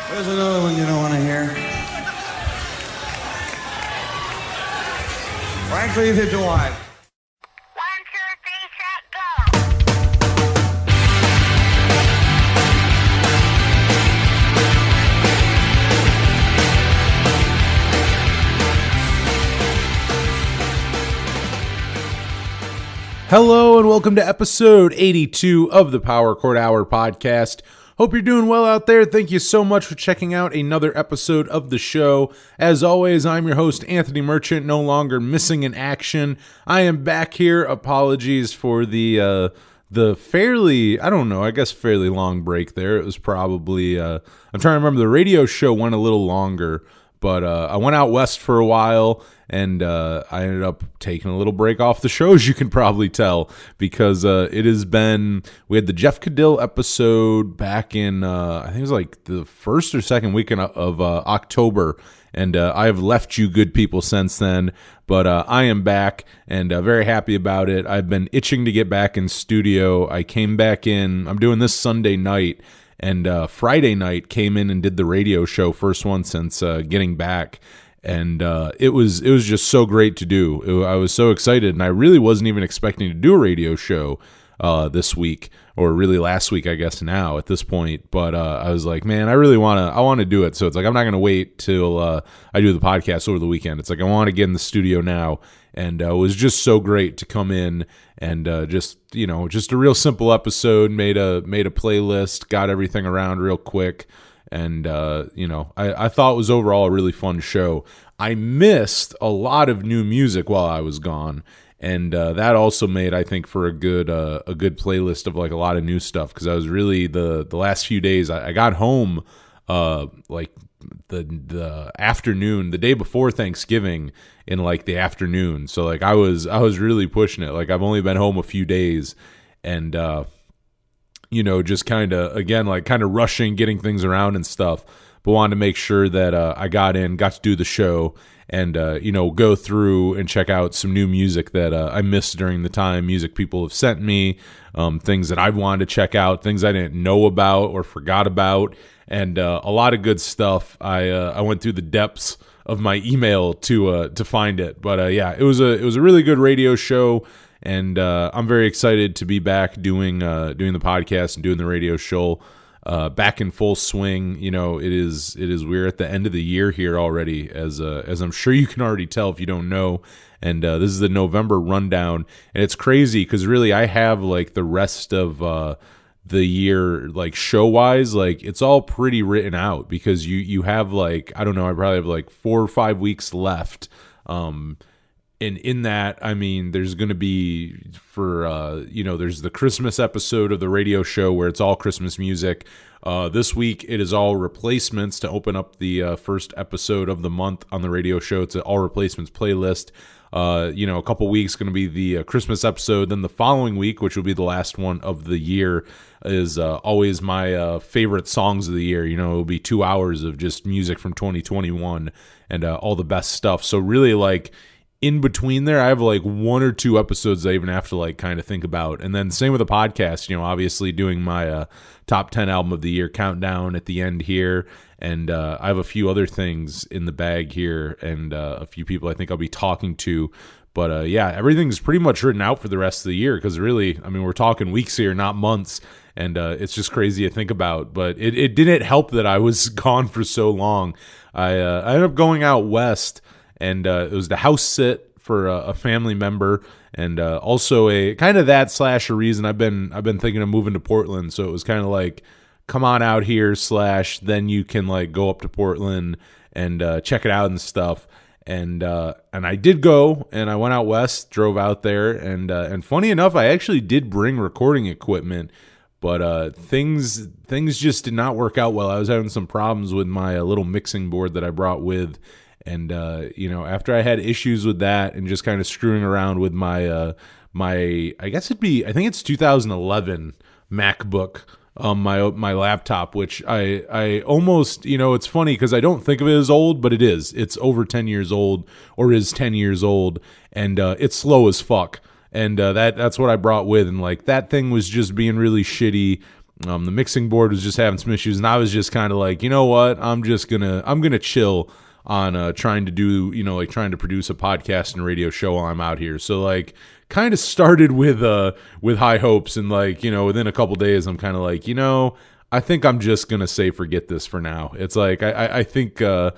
There's another one you don't want to hear. Frankly, if you like. 1, 2, 3, set, go. Hello and welcome to episode 82 of the Power Chord Hour podcast. Hope you're doing well out there. Thank you so much for checking out another episode of the show. As always, I'm your host, Anthony Merchant, no longer missing in action. I am back here. Apologies for the fairly, fairly long break there. It was probably, I'm trying to remember, the radio show went a little longer, but I went out west for a while. And I ended up taking a little break off the show, as you can probably tell, because it has been, we had the Jeff Cadill episode back in, I think it was like the first or second weekend of October, and I have left you good people since then, but I am back and very happy about it. I've been itching to get back in studio. I came back in, I'm doing this Sunday night, and Friday night came in and did the radio show, first one since getting back. And it was just so great to do. I was so excited, and I really wasn't even expecting to do a radio show this week, or really last week, I guess now at this point. But I was like, man, I want to do it. So it's like I'm not gonna wait till I do the podcast over the weekend. It's like I want to get in the studio now, and it was just so great to come in and just a real simple episode. Made a playlist, got everything around real quick. And, I thought it was overall a really fun show. I missed a lot of new music while I was gone. And that also made, I think, for a good playlist of like a lot of new stuff. Because I was really, the last few days, I got home like the afternoon, the day before Thanksgiving in like the afternoon. So like I was really pushing it. Like I've only been home a few days. And, just kind of rushing, getting things around and stuff, but wanted to make sure that I got to do the show and, go through and check out some new music that I missed during the time, music people have sent me, things that I've wanted to check out, things I didn't know about or forgot about, and a lot of good stuff. I went through the depths of my email to find it, but it was a really good radio show. And I'm very excited to be back doing the podcast and doing the radio show back in full swing. It is we're at the end of the year here already, as I'm sure you can already tell if you don't know. And this is the November rundown, and it's crazy because really I have like the rest of the year, like show wise, like it's all pretty written out because you have like, I don't know, I probably have like 4 or 5 weeks left. And in that, I mean, there's going to be there's the Christmas episode of the radio show where it's all Christmas music. This week, it is all replacements to open up the first episode of the month on the radio show. It's an all replacements playlist. A couple weeks going to be the Christmas episode. Then the following week, which will be the last one of the year, is always my favorite songs of the year. It'll be 2 hours of just music from 2021 and all the best stuff. So really, like, in between there, I have like 1 or 2 episodes I even have to like kind of think about. And then same with the podcast, obviously doing my top 10 album of the year countdown at the end here. And I have a few other things in the bag here and a few people I think I'll be talking to. But everything's pretty much written out for the rest of the year because really, I mean, we're talking weeks here, not months. And it's just crazy to think about. But it didn't help that I was gone for so long. I ended up going out west. And it was the house sit for a family member, and also a kind of that / a reason I've been thinking of moving to Portland. So it was kind of like, come on out here / then you can like go up to Portland and check it out and stuff. And I did go, and I went out west, drove out there, and funny enough, I actually did bring recording equipment, but things just did not work out well. I was having some problems with my little mixing board that I brought with. And, after I had issues with that and just kind of screwing around with my I think it's 2011 MacBook, my laptop, which I almost, it's funny because I don't think of it as old, but it is. It's over 10 years old or is 10 years old, and it's slow as fuck. And that's what I brought with. And like that thing was just being really shitty. The mixing board was just having some issues, and I was just kind of like, you know what, I'm gonna chill on trying to do, like trying to produce a podcast and radio show while I'm out here. So like kind of started with high hopes, and like, within a couple days I'm kind of like, I think I'm just gonna say forget this for now. It's like I think the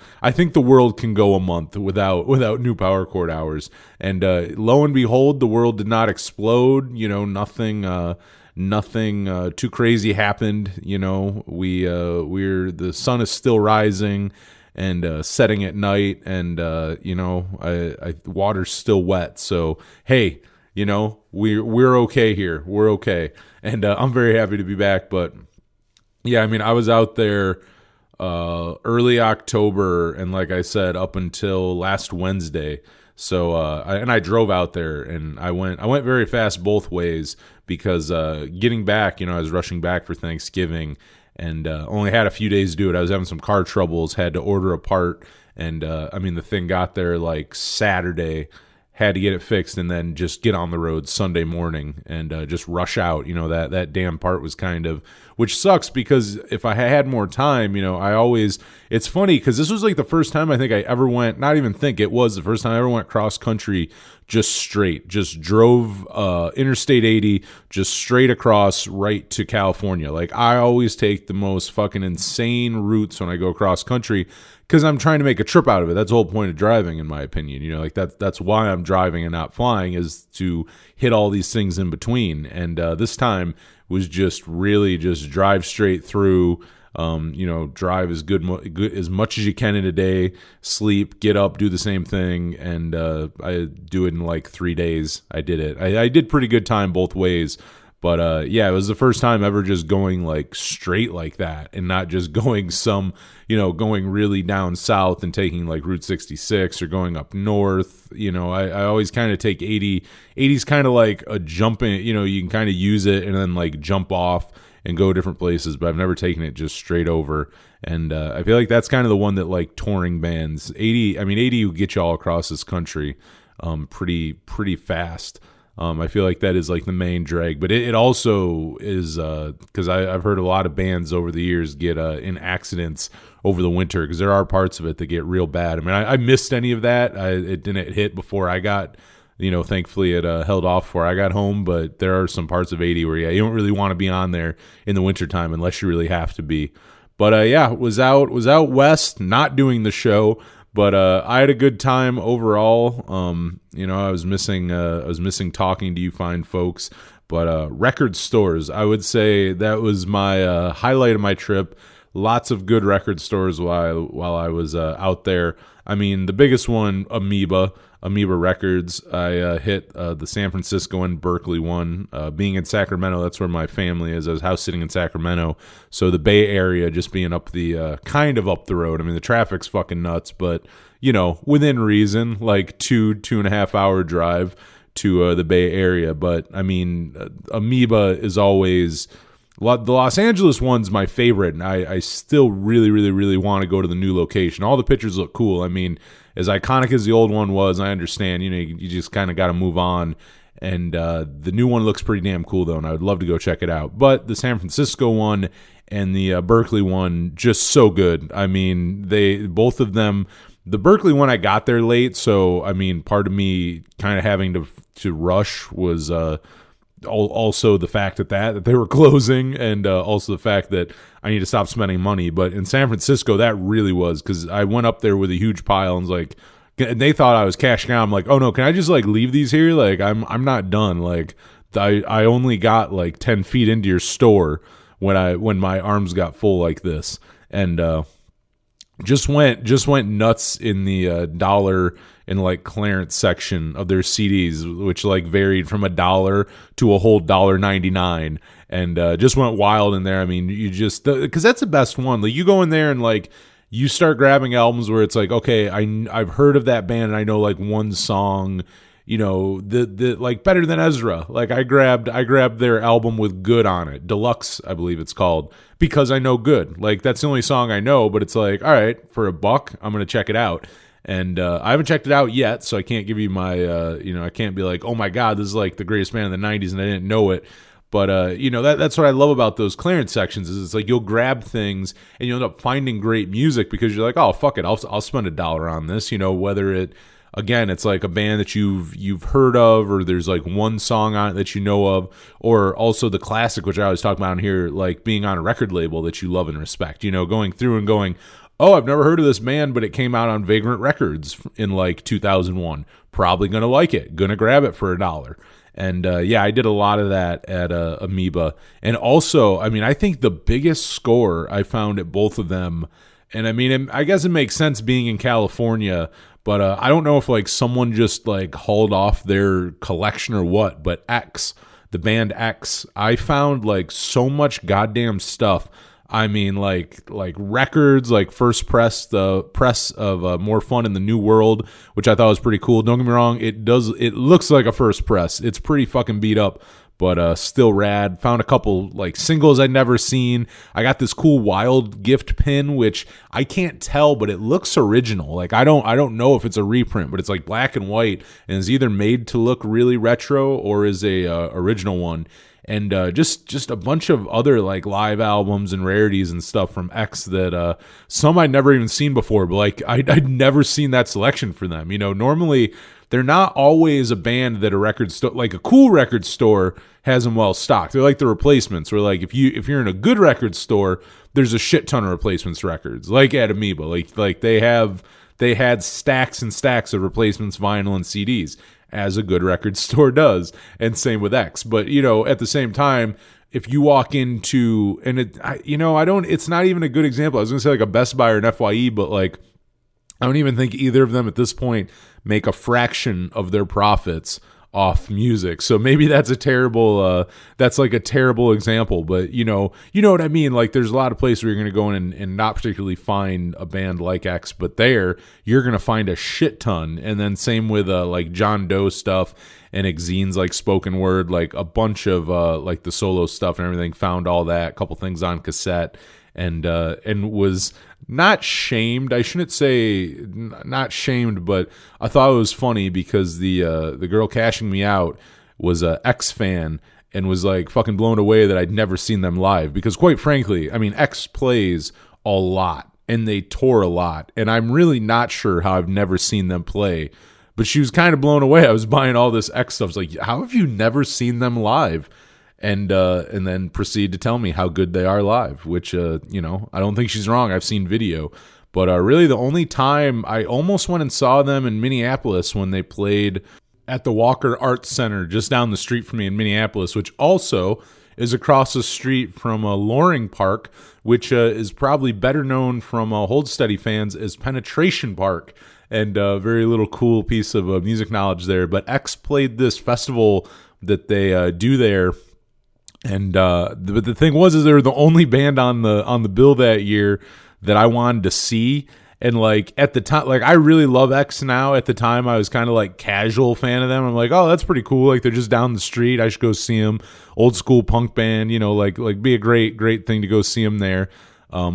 world can go a month without new Power Chord Hours, and lo and behold, the world did not explode. Nothing too crazy happened. The sun is still rising and setting at night, and water's still wet. So hey, we're okay here. We're okay, and I'm very happy to be back, but. Yeah, I mean, I was out there early October, and like I said, up until last Wednesday. So, I drove out there, and I went very fast both ways because getting back, I was rushing back for Thanksgiving, and only had a few days to do it. I was having some car troubles, had to order a part, and the thing got there like Saturday. Had to get it fixed and then just get on the road Sunday morning and just rush out. That damn part was which sucks because if I had more time, it's funny because this was like the first time I think I ever went, it was the first time I ever went cross country just straight, just drove Interstate 80 just straight across right to California. Like I always take the most fucking insane routes when I go cross country because I'm trying to make a trip out of it. That's the whole point of driving, in my opinion. Like that's why I'm driving and not flying, is to hit all these things in between. And this time was just really just drive straight through. Drive as good as much as you can in a day, sleep, get up, do the same thing, and I do it in like 3 days. I did it. I did pretty good time both ways. But it was the first time ever just going like straight like that and not just going going really down south and taking like Route 66 or going up north. I always kind of take 80. 80's kind of like a jumping, you can kind of use it and then like jump off and go different places, but I've never taken it just straight over. And I feel like that's kind of the one that like touring bands, 80 will get you all across this country pretty fast. I feel like that is like the main drag, but it also is because I've heard a lot of bands over the years get in accidents over the winter because there are parts of it that get real bad. I mean, I missed any of that. It didn't hit before I got, thankfully it held off before I got home, but there are some parts of 80 where, you don't really want to be on there in the wintertime unless you really have to be. But was out west, not doing the show. But I had a good time overall. I was missing talking to you fine folks. But record stores, I would say that was my highlight of my trip. Lots of good record stores while I was out there. I mean, the biggest one, Amoeba Records. I hit the San Francisco and Berkeley one. Being in Sacramento, that's where my family is. I was house sitting in Sacramento, so the Bay Area, just being up the kind of up the road. I mean, the traffic's fucking nuts, but within reason, like 2.5 hour drive to the Bay Area. But I mean, Amoeba is always. The Los Angeles one's my favorite, and I still really, really, really want to go to the new location. All the pictures look cool. I mean, as iconic as the old one was, I understand, you just kind of got to move on. And the new one looks pretty damn cool, though, and I would love to go check it out. But the San Francisco one and the Berkeley one, just so good. I mean, both of them, the Berkeley one, I got there late, so, I mean, part of me kind of having to rush was also the fact that they were closing, and also the fact that I need to stop spending money. But in San Francisco, that really was, because I went up there with a huge pile and was like, and they thought I was cashing out. I'm like, oh no, can I just like leave these here? Like I'm not done. Like I only got like 10 feet into your store when my arms got full like this, and just went nuts in the dollar and like clearance section of their CDs, which like varied from $1 to a whole $1.99, and just went wild in there. I mean, you just, because that's the best one. Like you go in there and like you start grabbing albums where it's like, okay, I've heard of that band and I know like one song, the like Better Than Ezra. Like I grabbed their album with Good on it, Deluxe, I believe it's called, because I know Good. Like that's the only song I know, but it's like, all right, for $1, I'm gonna check it out. And I haven't checked it out yet, so I can't give you my, I can't be like, oh my God, this is like the greatest band in the 90s and I didn't know it. But that's what I love about those clearance sections is it's like you'll grab things and you'll end up finding great music because you're like, oh fuck it, I'll spend $1 on this. Whether it's like a band that you've heard of, or there's like one song on it that you know of, or also the classic, which I always talk about in here, like being on a record label that you love and respect. Going through and going, oh, I've never heard of this band, but it came out on Vagrant Records in like 2001. Probably gonna like it. Gonna grab it for $1. And I did a lot of that at Amoeba. And also, I think the biggest score I found at both of them, and I guess it makes sense being in California, but I don't know if like someone just like hauled off their collection or what, but X, the band X, I found like so much goddamn stuff. Like records, like first press, the press of More Fun in the New World, which I thought was pretty cool. Don't get me wrong, it looks like a first press. It's pretty fucking beat up, but still rad. Found a couple like singles I'd never seen. I got this cool Wild gift pin, which I can't tell, but it looks original. Like I don't know if it's a reprint, but it's like black and white and is either made to look really retro or is a original one. And just a bunch of other like live albums and rarities and stuff from X that some I'd never even seen before, but like I'd never seen that selection for them. Normally they're not always a band that a record store, like a cool record store, has them well stocked. They're like the replacements, where like if you're in a good record store, there's a shit ton of replacements records, like at Amoeba, like they had stacks and stacks of replacements vinyl and CDs, as a good record store does, and same with X. But at the same time, if you walk into, and it's not even a good example. I was gonna say like a Best Buy or an FYE, but like I don't even think either of them at this point make a fraction of their profits off music. So maybe that's a terrible example, but you know what I mean? Like there's a lot of places where you're going to go in and not particularly find a band like X, but there you're going to find a shit ton. And then same with like John Doe stuff and Exene's like spoken word, like a bunch of like the solo stuff and everything, found all that, a couple things on cassette, and was not shamed. I shouldn't say not shamed, but I thought it was funny because the girl cashing me out was a X fan and was like fucking blown away that I'd never seen them live. Because quite frankly, X plays a lot and they tour a lot, and I'm really not sure how I've never seen them play. But she was kind of blown away. I was buying all this X stuff. I was like, how have you never seen them live? And then proceed to tell me how good they are live, which, I don't think she's wrong. I've seen video. But really the only time I almost went and saw them in Minneapolis when they played at the Walker Arts Center just down the street from me in Minneapolis, which also is across the street from Loring Park, which is probably better known from Hold Steady fans as Penetration Park. And a very little cool piece of music knowledge there. But X played this festival that they do there. And but the thing was they were the only band on the bill that year that I wanted to see. And like at the time, like I really love X now. At the time, I was kind of like casual fan of them. I'm like, oh, that's pretty cool. Like they're just down the street. I should go see them. Old school punk band, like be a great thing to go see them there.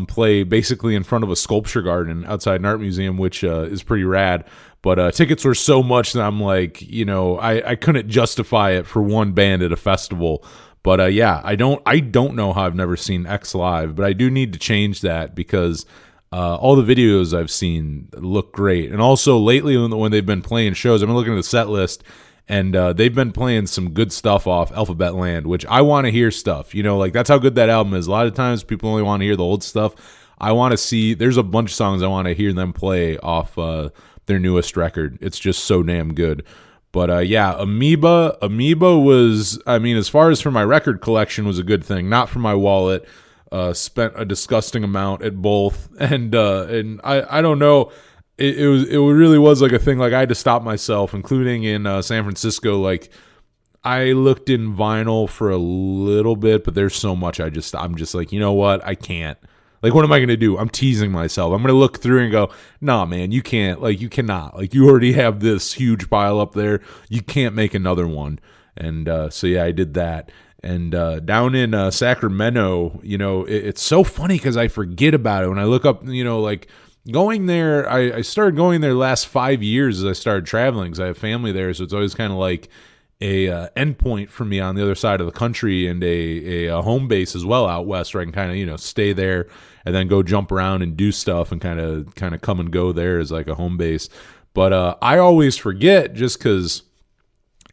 Play basically in front of a sculpture garden outside an art museum, which is pretty rad. But tickets were so much that I'm like, I couldn't justify it for one band at a festival. But I don't know how I've never seen X live, but I do need to change that because all the videos I've seen look great. And also lately when they've been playing shows, I've been looking at the set list, and they've been playing some good stuff off Alphabet Land, which I want to hear stuff. Like that's how good that album is. A lot of times people only want to hear the old stuff. I want to see, there's a bunch of songs I want to hear them play off their newest record. It's just so damn good. But Amoeba was, as far as for my record collection, was a good thing. Not for my wallet. Spent a disgusting amount at both, and I don't know. It really was like a thing. Like I had to stop myself, including in San Francisco. Like I looked in vinyl for a little bit, but there's so much. I'm just like, you know what? I can't. Like, what am I going to do? I'm teasing myself. I'm going to look through and go, nah, man, you can't. Like, you cannot. Like, you already have this huge pile up there. You can't make another one. And so, yeah, I did that. And down in Sacramento, it's so funny because I forget about it. When I look up, like going there, I started going there the last 5 years as I started traveling because I have family there. So it's always kind of like endpoint for me on the other side of the country, and a home base as well out west, where I can kind of stay there and then go jump around and do stuff and kind of come and go there as like a home base. But I always forget, just because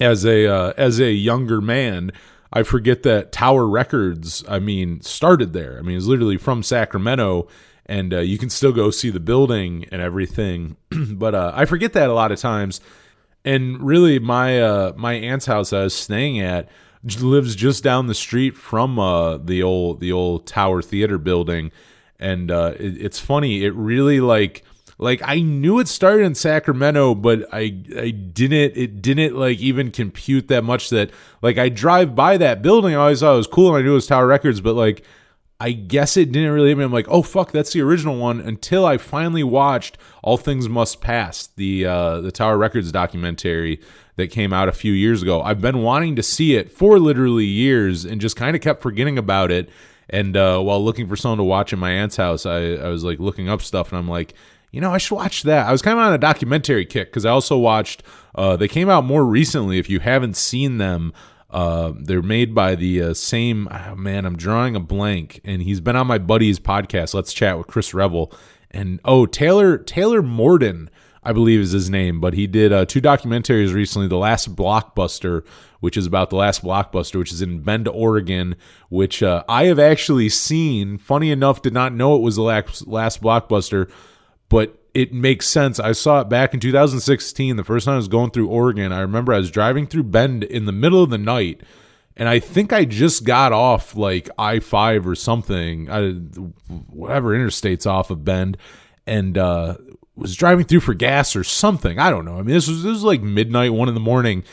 as a younger man, I forget that Tower Records, started there. It's literally from Sacramento, and you can still go see the building and everything. But I forget that a lot of times. And really, my aunt's house I was staying at lives just down the street from the old Tower Theater building. And it's funny. It really like I knew it started in Sacramento, but I didn't like even compute that much that like I drive by that building. I always thought it was cool, and I knew it was Tower Records, but like I guess it didn't really hit me. I'm like, oh fuck, that's the original one, until I finally watched All Things Must Pass, the Tower Records documentary that came out a few years ago. I've been wanting to see it for literally years and just kind of kept forgetting about it. And while looking for someone to watch in my aunt's house, I was like looking up stuff, and I'm like, I should watch that. I was kind of on a documentary kick, because I also watched, they came out more recently. If you haven't seen them, they're made by the same, I'm drawing a blank, and he's been on my buddy's podcast, Let's Chat with Chris Revel. And Taylor Morden, I believe is his name, but he did 2 documentaries recently. The Last Blockbuster, which is about the last Blockbuster, which is in Bend, Oregon, which I have actually seen. Funny enough, did not know it was the last Blockbuster, but it makes sense. I saw it back in 2016, the first time I was going through Oregon. I remember I was driving through Bend in the middle of the night, and I think I just got off like I-5 or something, whatever interstate's off of Bend, and was driving through for gas or something. I don't know. This was like midnight, 1 in,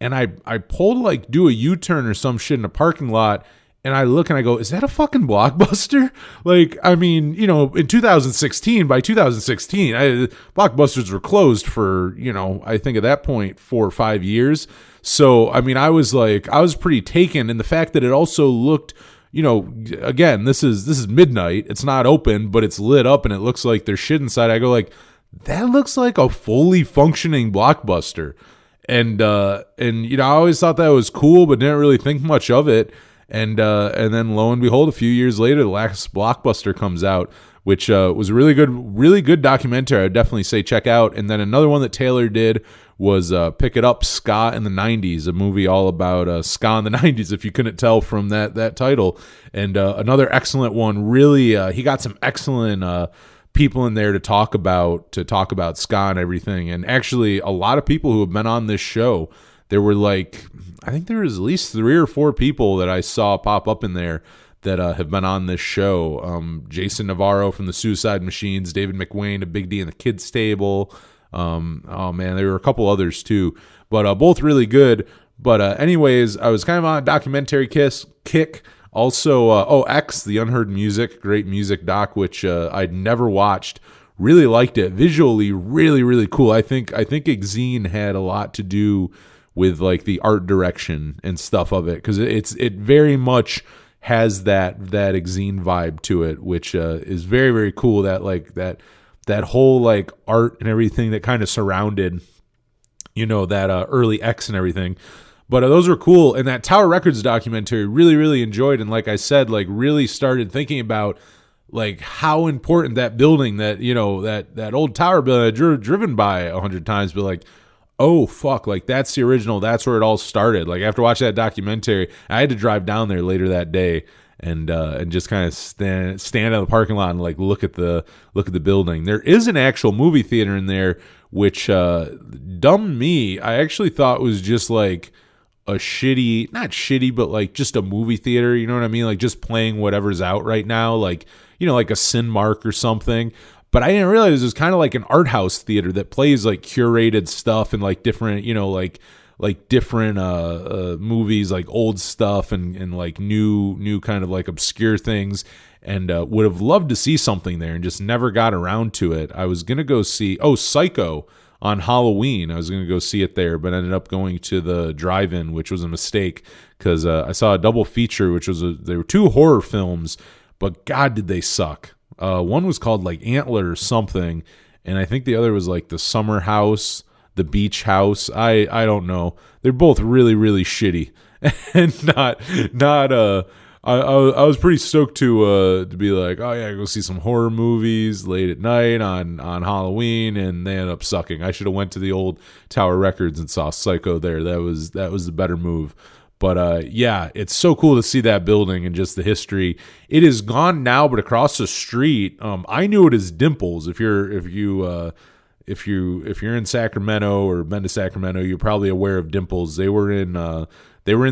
and I pulled to like do a U-turn or some shit in a parking lot. And I look and I go, is that a fucking Blockbuster? Like, in 2016, by 2016, Blockbusters were closed for, I think at that point, 4 or 5 years. So, I was pretty taken. And the fact that it also looked, again, this is midnight. It's not open, but it's lit up and it looks like there's shit inside. I go like, that looks like a fully functioning Blockbuster. And I always thought that was cool, but didn't really think much of it. And then lo and behold, a few years later, the last Blockbuster comes out, which was a really good documentary. I would definitely say check out. And then another one that Taylor did was Pick It Up, Ska in the 90s, a movie all about ska in the 90s, if you couldn't tell from that title. And another excellent one. Really, he got some excellent people in there to talk about ska and everything. And actually, a lot of people who have been on this show, there were I think there was at least 3 or 4 people that I saw pop up in there that have been on this show. Jason Navarro from the Suicide Machines, David McWayne of Big D and the Kids Table. There were a couple others too, but both really good. But anyways, I was kind of on a documentary kick. Also, X, the Unheard Music, great music doc, which I'd never watched. Really liked it. Visually, really, really cool. I think Exene had a lot to do with like the art direction and stuff of it, because it very much has that Exene vibe to it, which is very, very cool. That whole like art and everything that kind of surrounded, that early X and everything. But those were cool. And that Tower Records documentary, really, really enjoyed. And like I said, like really started thinking about like how important that building, that that old tower building I've driven by 100 times, but like, oh fuck, like that's the original, that's where it all started. Like after watching that documentary, I had to drive down there later that day and just kind of stand in the parking lot and like look at the building. There is an actual movie theater in there, which dumb me, I actually thought was just like a shitty, not shitty, but like just a movie theater, you know what I mean? Like just playing whatever's out right now, like like a Cinemark or something. But I didn't realize it was kind of like an art house theater that plays like curated stuff and like different, like different movies, like old stuff and like new kind of like obscure things. And would have loved to see something there and just never got around to it. I was going to go see, Psycho on Halloween. I was going to go see it there, but ended up going to the drive-in, which was a mistake because I saw a double feature, which was there were 2 horror films, but God, did they suck. One was called like Antler or something, and I think the other was like The Summer House. the Beach House. I don't know. They're both really, really shitty. And not I was pretty stoked to be like, oh yeah, go see some horror movies late at night on Halloween, and they ended up sucking. I should have went to the old Tower Records and saw Psycho there. That was the better move. But yeah, it's so cool to see that building and just the history. It is gone now, but across the street, I knew it as Dimples. If you're in Sacramento or been to Sacramento, you're probably aware of Dimples. They were in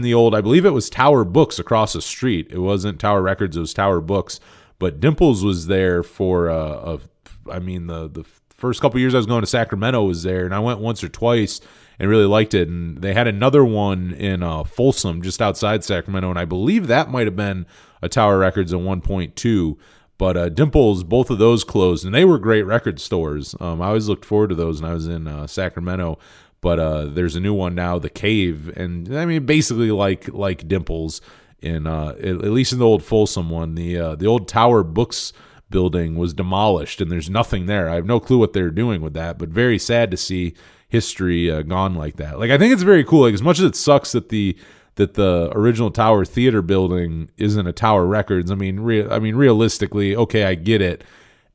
the old, I believe it was Tower Books across the street. It wasn't Tower Records, it was Tower Books. But Dimples was there for, the first couple years I was going to Sacramento was there, and I went once or twice and really liked it. And they had another one in Folsom, just outside Sacramento, and I believe that might have been a Tower Records at 1.2. But Dimples, both of those closed, and they were great record stores. I always looked forward to those when I was in Sacramento. But there's a new one now, The Cave, and I mean basically like Dimples. In at least in the old Folsom one, the old Tower Books building was demolished, and there's nothing there. I have no clue what they're doing with that, but very sad to see history gone like that. Like, I think it's very cool. Like, as much as it sucks that the original Tower Theater building isn't a Tower Records. I mean, realistically, okay, I get it.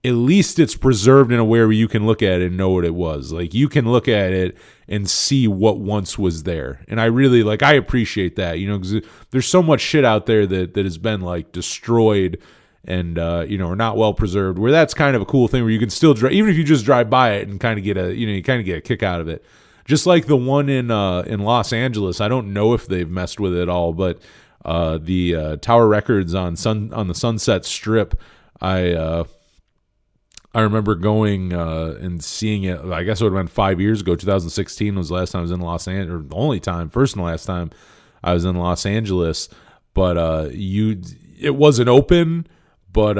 At least it's preserved in a way where you can look at it and know what it was. Like, you can look at it and see what once was there. And I really, I appreciate that, because there's so much shit out there that has been, destroyed and, or not well preserved, where that's kind of a cool thing where you can still drive, even if you just drive by it and kind of get a kick out of it. Just like the one in Los Angeles. I don't know if they've messed with it at all, but the Tower Records on the Sunset Strip, I remember going and seeing it. I guess it would have been 5 years ago. 2016 was the last time I was in Los Angeles, or the only time, first and last time I was in Los Angeles. But it wasn't open, but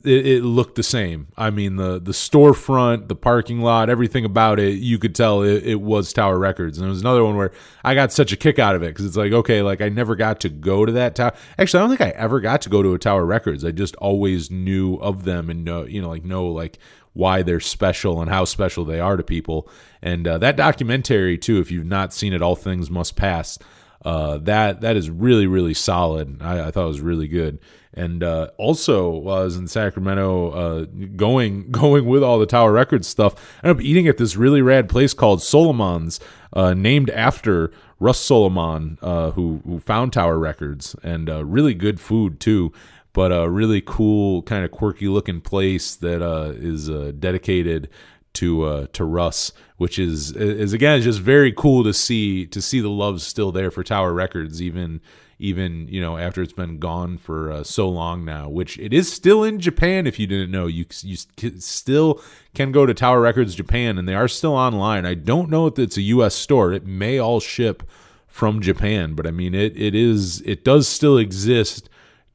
it looked the same. I mean, the storefront, the parking lot, everything about it, you could tell it was Tower Records. And there was another one where I got such a kick out of it because it's like, okay, I never got to go to that tower. Actually, I don't think I ever got to go to a Tower Records. I just always knew of them and know why they're special and how special they are to people. And that documentary too, if you've not seen it, All Things Must Pass, that is really, really solid. I thought it was really good. And also, while I was in Sacramento, going with all the Tower Records stuff, I ended up eating at this really rad place called Solomon's, named after Russ Solomon, who found Tower Records, and really good food too. But a really cool, kind of quirky looking place that is dedicated to Russ, which is again just very cool to see the love still there for Tower Records, even after it's been gone for so long now, which it is still in Japan. If you didn't know, you still can go to Tower Records Japan, and they are still online. I don't know if it's a U.S. store. It may all ship from Japan, but I mean, it does still exist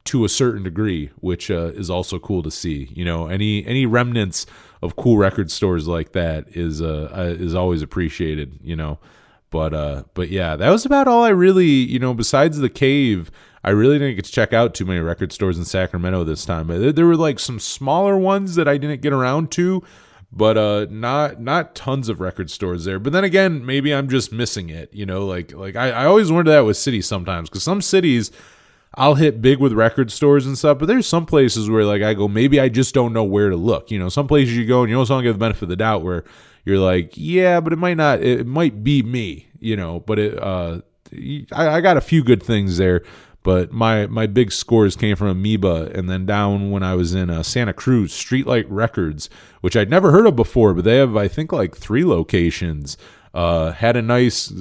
to a certain degree, which is also cool to see. Any remnants of cool record stores like that is always appreciated. But yeah, that was about all I really, besides the Cave, I really didn't get to check out too many record stores in Sacramento this time. There were some smaller ones that I didn't get around to, but not tons of record stores there. But then again, maybe I'm just missing it. I always wonder that with cities sometimes, because some cities I'll hit big with record stores and stuff, but there's some places where I go, maybe I just don't know where to look. Some places you go and you almost don't get the benefit of the doubt where you're like, yeah, but it might be me, but I got a few good things there, but my big scores came from Amoeba, and then down when I was in Santa Cruz, Streetlight Records, which I'd never heard of before, but they have, I think, 3 locations. Had a nice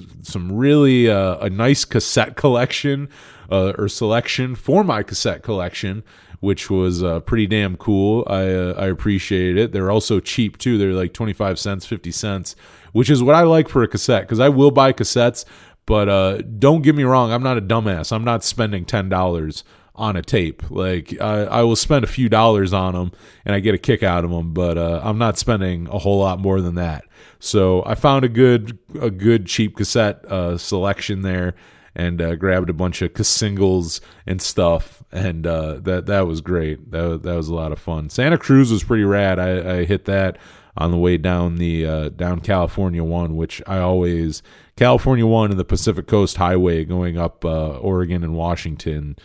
cassette collection, or selection for my cassette collection, which was pretty damn cool. I appreciated it. They're also cheap too. They're 25 cents, 50 cents, which is what I like for a cassette, because I will buy cassettes, but don't get me wrong, I'm not a dumbass. I'm not spending $10 on a tape. I will spend a few dollars on them and I get a kick out of them, but I'm not spending a whole lot more than that. So I found a good cheap cassette selection there, and grabbed a bunch of singles and stuff, and that was great. That was a lot of fun. Santa Cruz was pretty rad. I hit that on the way down the down California 1, which California 1 and the Pacific Coast Highway going up Oregon and Washington.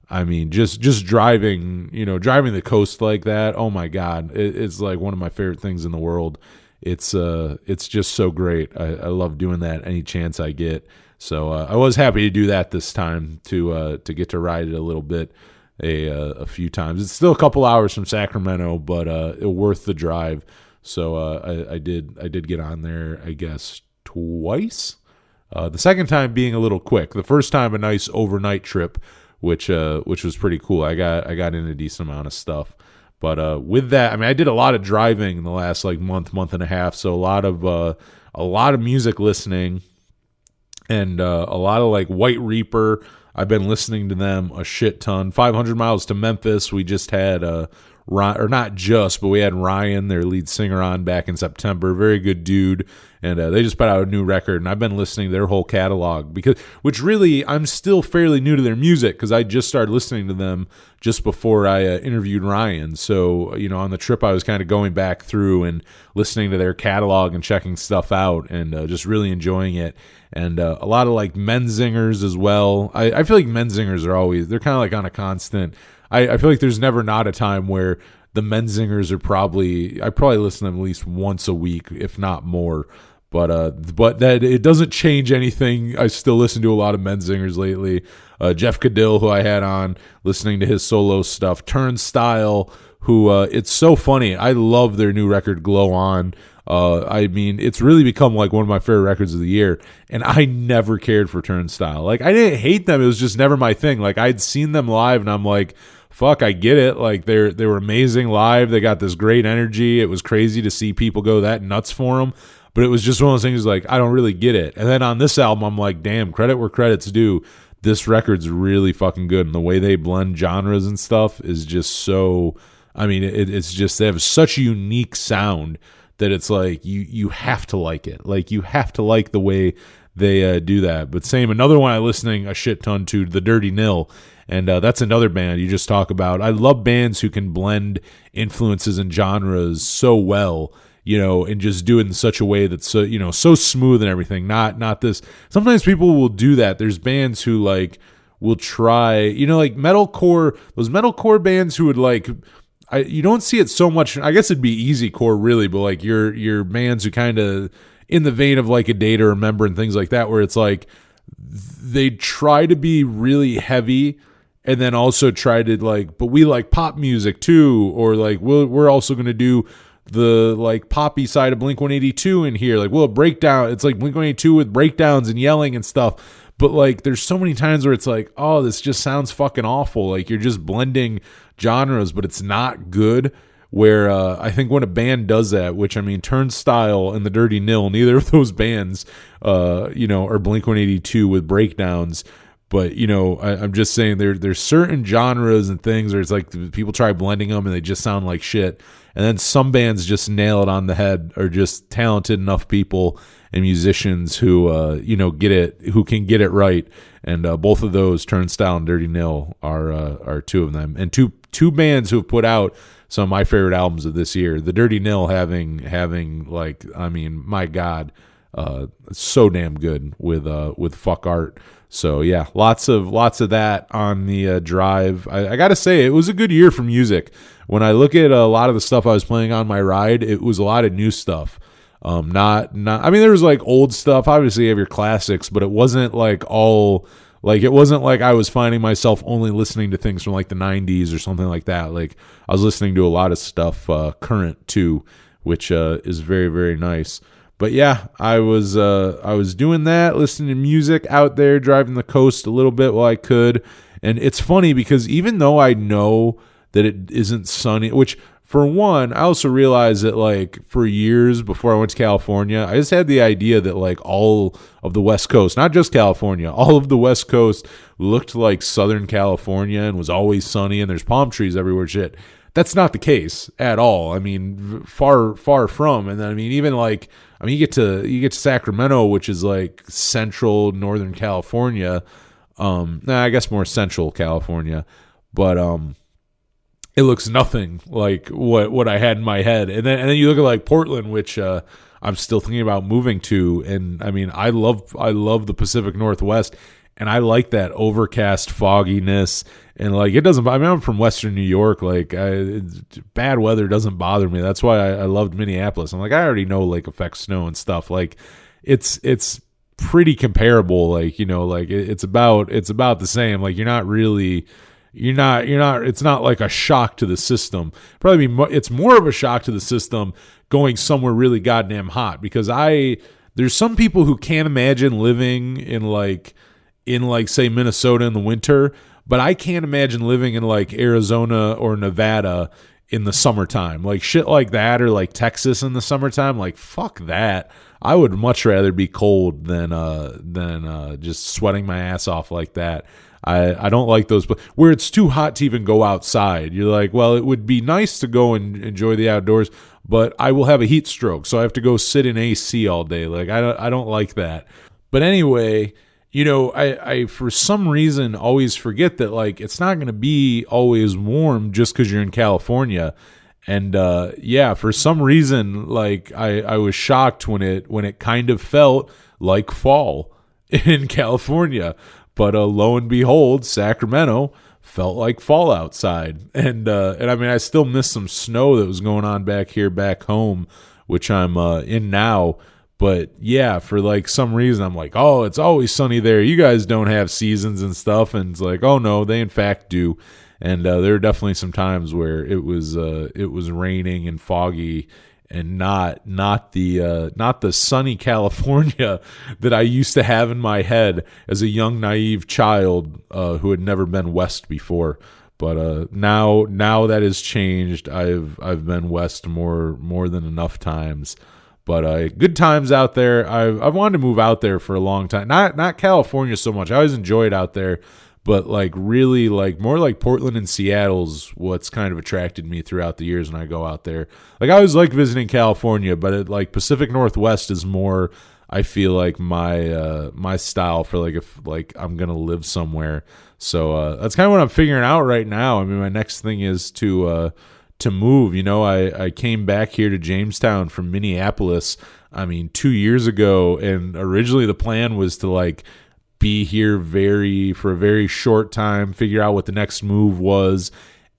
I mean, just driving the coast like that. Oh my God, it's like one of my favorite things in the world. It's just so great. I love doing that any chance I get. So I was happy to do that this time to get to ride it a little bit, a few times. It's still a couple hours from Sacramento, but it worth the drive. So I did get on there, I guess, twice. The second time being a little quick. The first time a nice overnight trip, which was pretty cool. I got in a decent amount of stuff. But with that, I mean, I did a lot of driving in the last like month and a half. So a lot of music listening, and a lot of like White Reaper. I've been listening to them a shit ton. 500 Miles to Memphis. We just had or not just, but we had Ryan, their lead singer, on back in September. Very good dude. And they just put out a new record, and I've been listening to their whole catalog, which really, I'm still fairly new to their music because I just started listening to them just before I interviewed Ryan. So, on the trip, I was kind of going back through and listening to their catalog and checking stuff out, and just really enjoying it. And a lot of like Menzingers as well. I feel like Menzingers they're kind of like on a constant. I feel like there's never not a time where the Menzingers I probably listen to them at least once a week, if not more. But that it doesn't change anything. I still listen to a lot of Menzingers lately. Jeff Cadill, who I had on, listening to his solo stuff. Turnstile, who it's so funny. I love their new record, Glow On. I mean, it's really become like one of my favorite records of the year, and I never cared for Turnstile. Like, I didn't hate them. It was just never my thing. Like, I'd seen them live, and I'm like, fuck, I get it. Like, they were amazing live. They got this great energy. It was crazy to see people go that nuts for them. But it was just one of those things like, I don't really get it. And then on this album, I'm like, damn, credit where credit's due. This record's really fucking good. And the way they blend genres and stuff is just so, I mean, it's just, they have such a unique sound that it's like, you have to like it. Like, you have to like the way they do that. But another one I'm listening a shit ton to, The Dirty Nil. And that's another band you just talk about. I love bands who can blend influences and genres so well, and just do it in such a way that's so, so smooth and everything. Not this. Sometimes people will do that. There's bands who like will try, like metalcore. Those metalcore bands who would like, you don't see it so much. I guess it'd be easycore really, but like your bands who kind of in the vein of like A Day to Remember and things like that, where it's like they try to be really heavy. And then also try to like, but we like pop music too, or like we're also going to do the like poppy side of Blink-182 in here. Like, we'll break down. It's like Blink-182 with breakdowns and yelling and stuff. But like, there's so many times where it's like, oh, this just sounds fucking awful. Like, you're just blending genres, but it's not good. Where I think when a band does that, which I mean, Turnstile and The Dirty Nil, neither of those bands, are Blink-182 with breakdowns. But, I'm just saying there's certain genres and things where it's like people try blending them and they just sound like shit. And then some bands just nail it on the head, or just talented enough people and musicians who, get it, who can get it right. And both of those, Turnstile and Dirty Nil, are two of them. And two bands who have put out some of my favorite albums of this year. The Dirty Nil having like, I mean, my God, so damn good with Fuck Art. So yeah, lots of that on the drive. I gotta say, it was a good year for music. When I look at a lot of the stuff I was playing on my ride, it was a lot of new stuff. Not. I mean, there was like old stuff. Obviously, you have your classics, but it wasn't like all. Like, it wasn't like I was finding myself only listening to things from like the 90s or something like that. Like, I was listening to a lot of stuff current too, which is very, very nice. But yeah, I was doing that, listening to music out there, driving the coast a little bit while I could. And it's funny because even though I know that it isn't sunny, which for one, I also realized that like for years before I went to California, I just had the idea that like all of the West Coast, not just California, all of the West Coast looked like Southern California and was always sunny and there's palm trees everywhere. Shit. That's not the case at all. I mean, far from. And then, I mean, even like, I mean, you get to Sacramento, which is like central Northern California. I guess more central California, but it looks nothing like what I had in my head. And then you look at like Portland, which I'm still thinking about moving to. And I mean, I love the Pacific Northwest, and I like that overcast fogginess. And like, it doesn't, I mean, I'm from Western New York. Like, bad weather doesn't bother me. That's why I loved Minneapolis. I'm like, I already know lake effect snow and stuff. Like, it's pretty comparable. Like, you know, like it's about the same. Like, you're not, it's not like a shock to the system. Probably it's more of a shock to the system going somewhere really goddamn hot, because there's some people who can't imagine living in like say Minnesota in the winter, but I can't imagine living in like Arizona or Nevada in the summertime. Like shit like that, or like Texas in the summertime. Like, fuck that. I would much rather be cold than just sweating my ass off like that. I don't like those where it's too hot to even go outside. You're like, well, it would be nice to go and enjoy the outdoors, but I will have a heat stroke, so I have to go sit in AC all day. Like, I don't like that. But anyway, you know, I for some reason always forget that like it's not going to be always warm just because you're in California. And yeah, for some reason, like I was shocked when it kind of felt like fall in California. But lo and behold, Sacramento felt like fall outside. And I mean, I still miss some snow that was going on back home, which I'm in now. But yeah, for like some reason, I'm like, oh, it's always sunny there. You guys don't have seasons and stuff. And it's like, oh no, they in fact do. And there are definitely some times where it was raining and foggy, and not the sunny California that I used to have in my head as a young naive child who had never been west before. But now that has changed. I've been west more than enough times. But good times out there. I've wanted to move out there for a long time. Not California so much. I always enjoyed out there, but like really like more like Portland and Seattle's what's kind of attracted me throughout the years when I go out there. Like, I always like visiting California, but like Pacific Northwest is more, I feel like my style for like if like I'm gonna live somewhere. So that's kind of what I'm figuring out right now. I mean, my next thing is to move. You know, I came back here to Jamestown from Minneapolis, I mean, 2 years ago, and originally the plan was to like be here for a very short time, figure out what the next move was,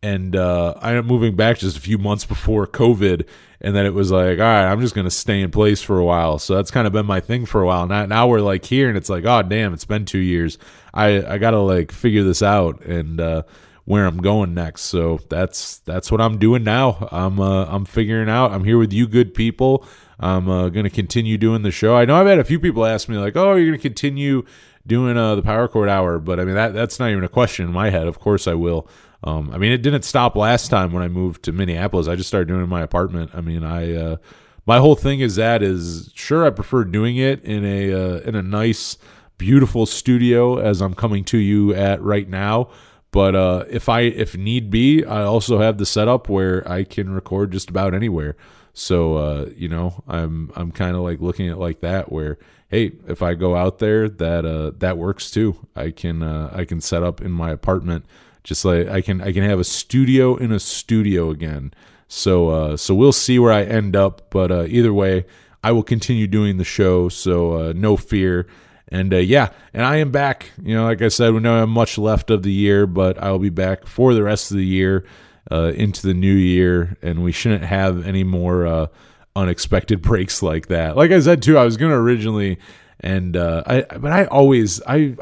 and I ended up moving back just a few months before COVID, and then it was like, all right, I'm just going to stay in place for a while. So that's kind of been my thing for a while. Now we're like here, and it's like, oh, damn, it's been 2 years. I got to like figure this out, and where I'm going next. So that's what I'm doing now. I'm figuring out. I'm here with you good people. I'm going to continue doing the show. I know I've had a few people ask me like, oh, you're going to continue doing the Power Chord Hour, but I mean that's not even a question in my head. Of course I will. I mean, it didn't stop last time when I moved to Minneapolis. I just started doing it in my apartment. I mean, my whole thing is sure, I prefer doing it in a nice, beautiful studio as I'm coming to you at right now. But if need be, I also have the setup where I can record just about anywhere. So you know, I'm kind of like looking at like that, where hey, if I go out there, that works too. I can set up in my apartment, just like I can have a studio in a studio again. So we'll see where I end up, but either way, I will continue doing the show. So no fear. And yeah, and I am back. You know, like I said, we don't have much left of the year, but I'll be back for the rest of the year into the new year, and we shouldn't have any more unexpected breaks like that. Like I said too, I was gonna originally, and I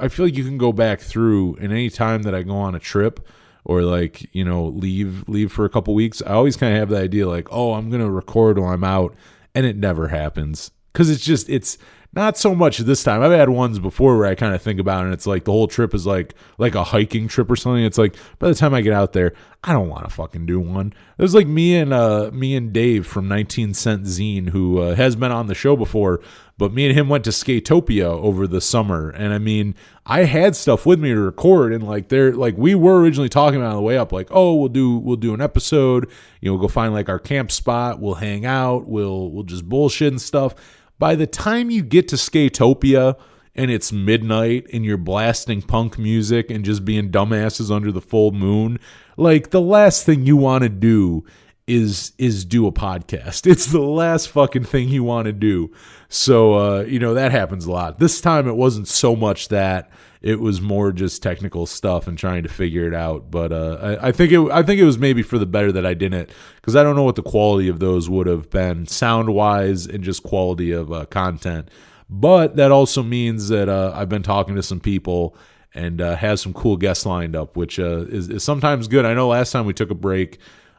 feel like you can go back through, and any time that I go on a trip or like, you know, leave for a couple weeks, I always kind of have the idea like, oh, I'm gonna record while I'm out, and it never happens, because it's not so much this time. I've had ones before where I kind of think about it, and it's like the whole trip is like a hiking trip or something. It's like by the time I get out there, I don't want to fucking do one. It was like me and Dave from 19 Cent Zine, who has been on the show before, but me and him went to Skatopia over the summer. And I mean, I had stuff with me to record, and like we were originally talking about on the way up, like, oh, we'll do an episode, you know, we'll go find like our camp spot, we'll hang out, we'll just bullshit and stuff. By the time you get to Skatopia and it's midnight and you're blasting punk music and just being dumbasses under the full moon, like the last thing you want to do is do a podcast. It's the last fucking thing you want to do. So, that happens a lot. This time it wasn't so much that. It was more just technical stuff and trying to figure it out. But I think it was maybe for the better that I didn't, because I don't know what the quality of those would have been sound-wise and just quality of content. But that also means that I've been talking to some people and have some cool guests lined up, which is sometimes good. I know last time we took a break,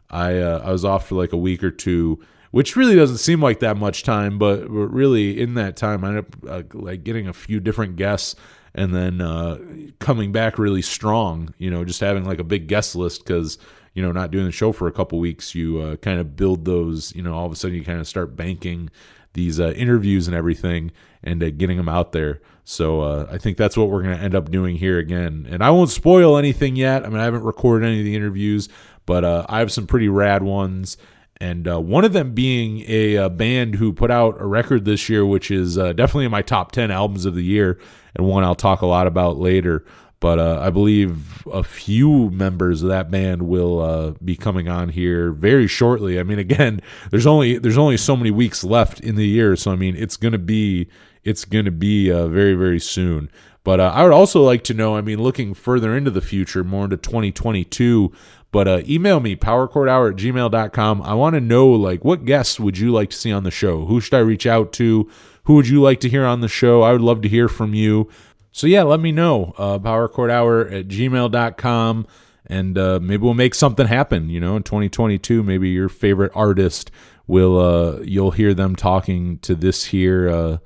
I was off for like a week or two, which really doesn't seem like that much time, but really in that time I ended up like getting a few different guests and then coming back really strong, just having like a big guest list because, not doing the show for a couple weeks, you kind of build those, all of a sudden you kind of start banking these interviews and everything and getting them out there. So I think that's what we're going to end up doing here again. And I won't spoil anything yet. I mean, I haven't recorded any of the interviews, but I have some pretty rad ones. And one of them being a band who put out a record this year, which is definitely in my top 10 albums of the year, and one I'll talk a lot about later. But I believe a few members of that band will be coming on here very shortly. I mean, again, there's only so many weeks left in the year, so I mean, it's gonna be very, very soon. But I would also like to know, I mean, looking further into the future, more into 2022. But email me, powerchordhour@gmail.com. I want to know, like, what guests would you like to see on the show? Who should I reach out to? Who would you like to hear on the show? I would love to hear from you. So, yeah, let me know. powerchordhour@gmail.com. And maybe we'll make something happen, in 2022. Maybe your favorite artist you'll hear them talking to this here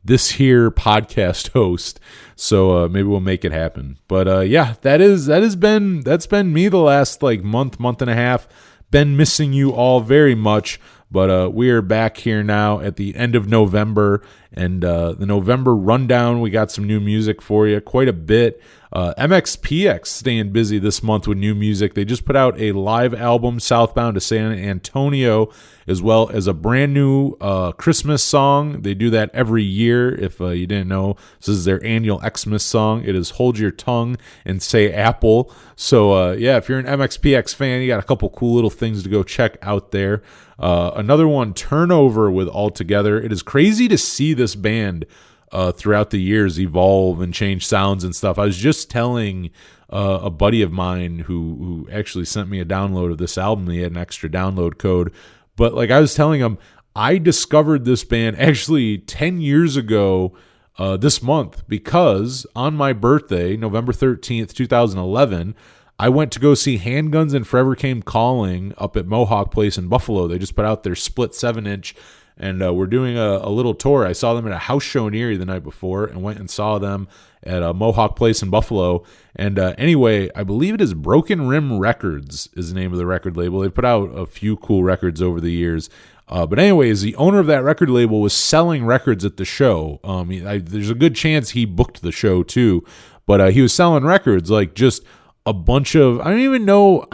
podcast host. So maybe we'll make it happen. But yeah, that's been me the last like month and a half. Been missing you all very much. But we are back here now at the end of November, and the November rundown, we got some new music for you, quite a bit. MXPX staying busy this month with new music. They just put out a live album, Southbound to San Antonio, as well as a brand new Christmas song. They do that every year. If you didn't know, this is their annual Xmas song. It is Hold Your Tongue and Say Apple. So yeah, if you're an MXPX fan, you got a couple cool little things to go check out there. Another one, Turnover with All Together. It is crazy to see this band throughout the years evolve and change sounds and stuff. I was just telling a buddy of mine who actually sent me a download of this album. He had an extra download code. But like I was telling him, I discovered this band actually 10 years ago this month, because on my birthday, November 13th, 2011, I went to go see Handguns and Forever Came Calling up at Mohawk Place in Buffalo. They just put out their split 7-inch, and we're doing a little tour. I saw them at a house show in Erie the night before and went and saw them at Mohawk Place in Buffalo. And anyway, I believe it is Broken Rim Records is the name of the record label. They put out a few cool records over the years. But anyways, the owner of that record label was selling records at the show. There's a good chance he booked the show too, but he was selling records, like just a bunch of, I don't even know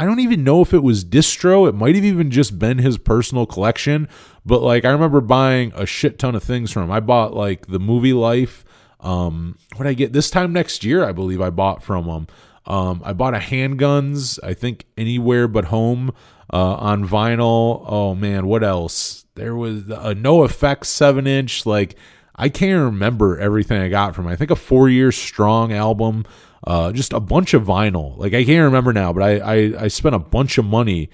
if it was distro. It might have even just been his personal collection. But like, I remember buying a shit ton of things from him. I bought like the movie Life. What did I get this time next year? I believe I bought from him. I bought a Handguns, I think Anywhere But Home, on vinyl. Oh man, what else? There was a No Effects 7-inch. Like, I can't remember everything I got from him. I think a 4 Year Strong album. Just a bunch of vinyl. Like, I can't remember now, but I spent a bunch of money,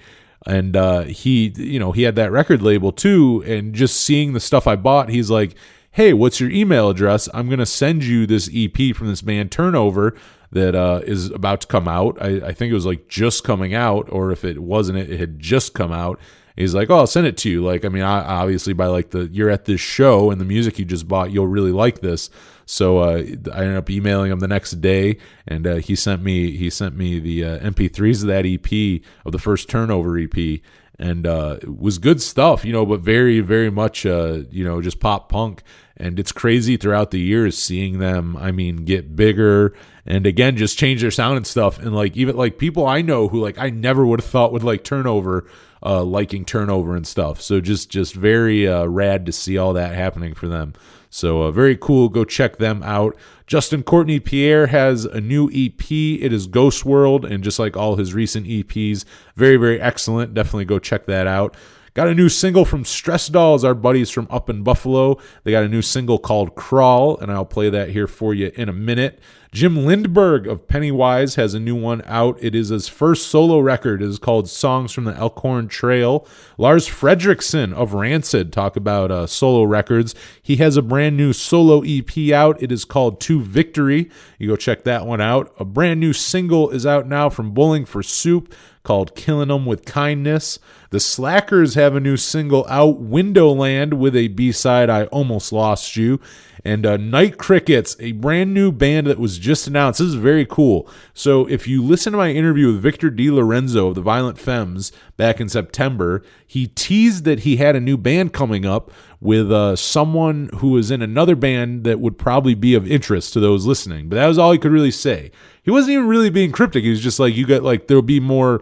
and he had that record label too. And just seeing the stuff I bought, he's like, "Hey, what's your email address? I'm gonna send you this EP from this band Turnover that is about to come out." I think it was like just coming out, or if it wasn't, it had just come out. He's like, "Oh, I'll send it to you." Like, I mean, obviously by like you're at this show and the music you just bought, you'll really like this. So I ended up emailing him the next day, and he sent me the MP3s of that EP, of the first Turnover EP, and it was good stuff, but very, very much just pop punk. And it's crazy throughout the years seeing them, I mean, get bigger and again just change their sound and stuff. And like, even like people I know who like I never would have thought would like Turnover, liking turnover and stuff. So just very rad to see all that happening for them. So very cool. Go check them out. Justin Courtney Pierre has a new EP. It is Ghost World, and just like all his recent EPs, very, very excellent. Definitely go check that out. Got a new single from Stress Dolls, our buddies from up in Buffalo. They got a new single called Crawl, and I'll play that here for you in a minute. Jim Lindberg of Pennywise has a new one out. It is his first solo record. It is called Songs from the Elkhorn Trail. Lars Fredriksson of Rancid, talk about solo records. He has a brand new solo EP out. It is called To Victory. You go check that one out. A brand new single is out now from Bowling for Soup called Killing 'Em with Kindness. The Slackers have a new single out, Windowland, with a B-side, I Almost Lost You. And Night Crickets, a brand new band that was just announced. This is very cool. So if you listen to my interview with Victor Di Lorenzo of the Violent Femmes back in September, he teased that he had a new band coming up with someone who was in another band that would probably be of interest to those listening. But that was all he could really say. He wasn't even really being cryptic. He was just like, you got like, there'll be more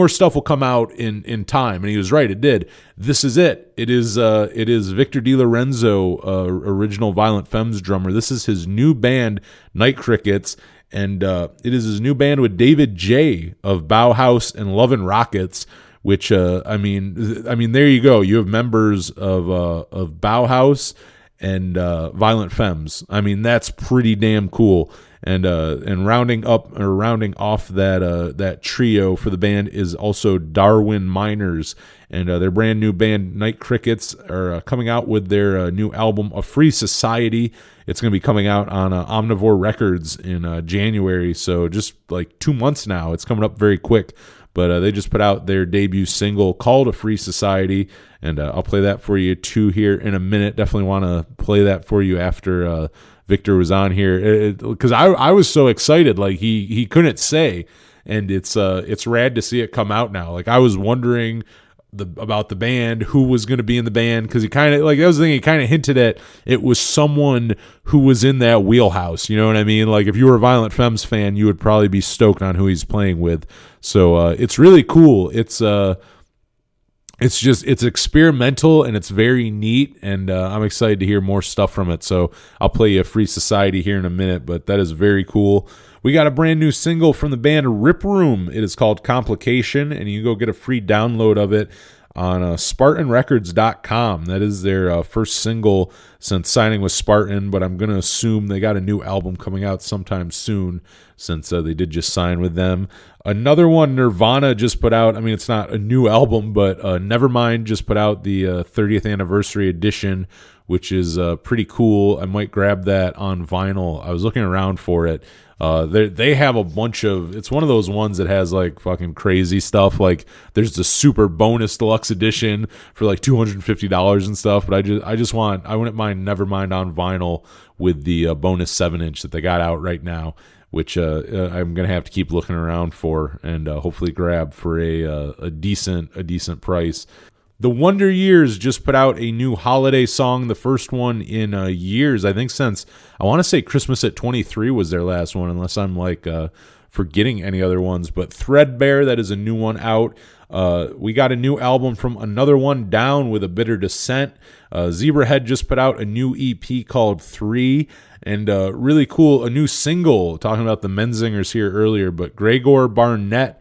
stuff will come out in time. And he was right, it did. This is it. It is Victor Di Lorenzo, original Violent Femmes drummer. This is his new band, Night Crickets, and it is his new band with David J. of Bauhaus and Love and Rockets, which I mean there you go. You have members of Bauhaus and Violent Femmes. I mean, that's pretty damn cool. And rounding off that trio for the band is also Darwin Miners, and their brand new band Night Crickets are coming out with their new album A Free Society. It's going to be coming out on Omnivore Records in January, so just like 2 months now. It's coming up very quick, but they just put out their debut single called A Free Society, and I'll play that for you too here in a minute. Definitely want to play that for you after Victor was on here, because I was so excited, like he couldn't say, and it's rad to see it come out now. Like I was wondering about the band, who was going to be in the band, because he kind of like that was the thing. He kind of hinted at it was someone who was in that wheelhouse. You know what I mean? Like if you were a Violent Femmes fan, you would probably be stoked on who he's playing with. So it's really cool. It's experimental and it's very neat, and I'm excited to hear more stuff from it. So I'll play you A Free Society here in a minute, but that is very cool. We got a brand new single from the band Rip Room. It is called Complication, and you can go get a free download of it on SpartanRecords.com. That is their first single since signing with Spartan, but I'm going to assume they got a new album coming out sometime soon since they did just sign with them. Another one Nirvana just put out, I mean, it's not a new album, but Nevermind just put out the 30th anniversary edition, which is pretty cool. I might grab that on vinyl. I was looking around for it. They have a bunch of, it's one of those ones that has like fucking crazy stuff. Like there's the super bonus deluxe edition for like $250 and stuff. But I wouldn't mind Nevermind on vinyl with the bonus 7-inch that they got out right now, which I'm gonna have to keep looking around for and hopefully grab for a decent price. The Wonder Years just put out a new holiday song, the first one in years, I think since, I want to say Christmas at 23 was their last one, unless I'm like forgetting any other ones. But Threadbare, that is a new one out. We got a new album from Another One Down with A Bitter Descent. Zebrahead just put out a new EP called 3, and really cool, a new single, talking about the Menzingers here earlier, but Gregor Barnett,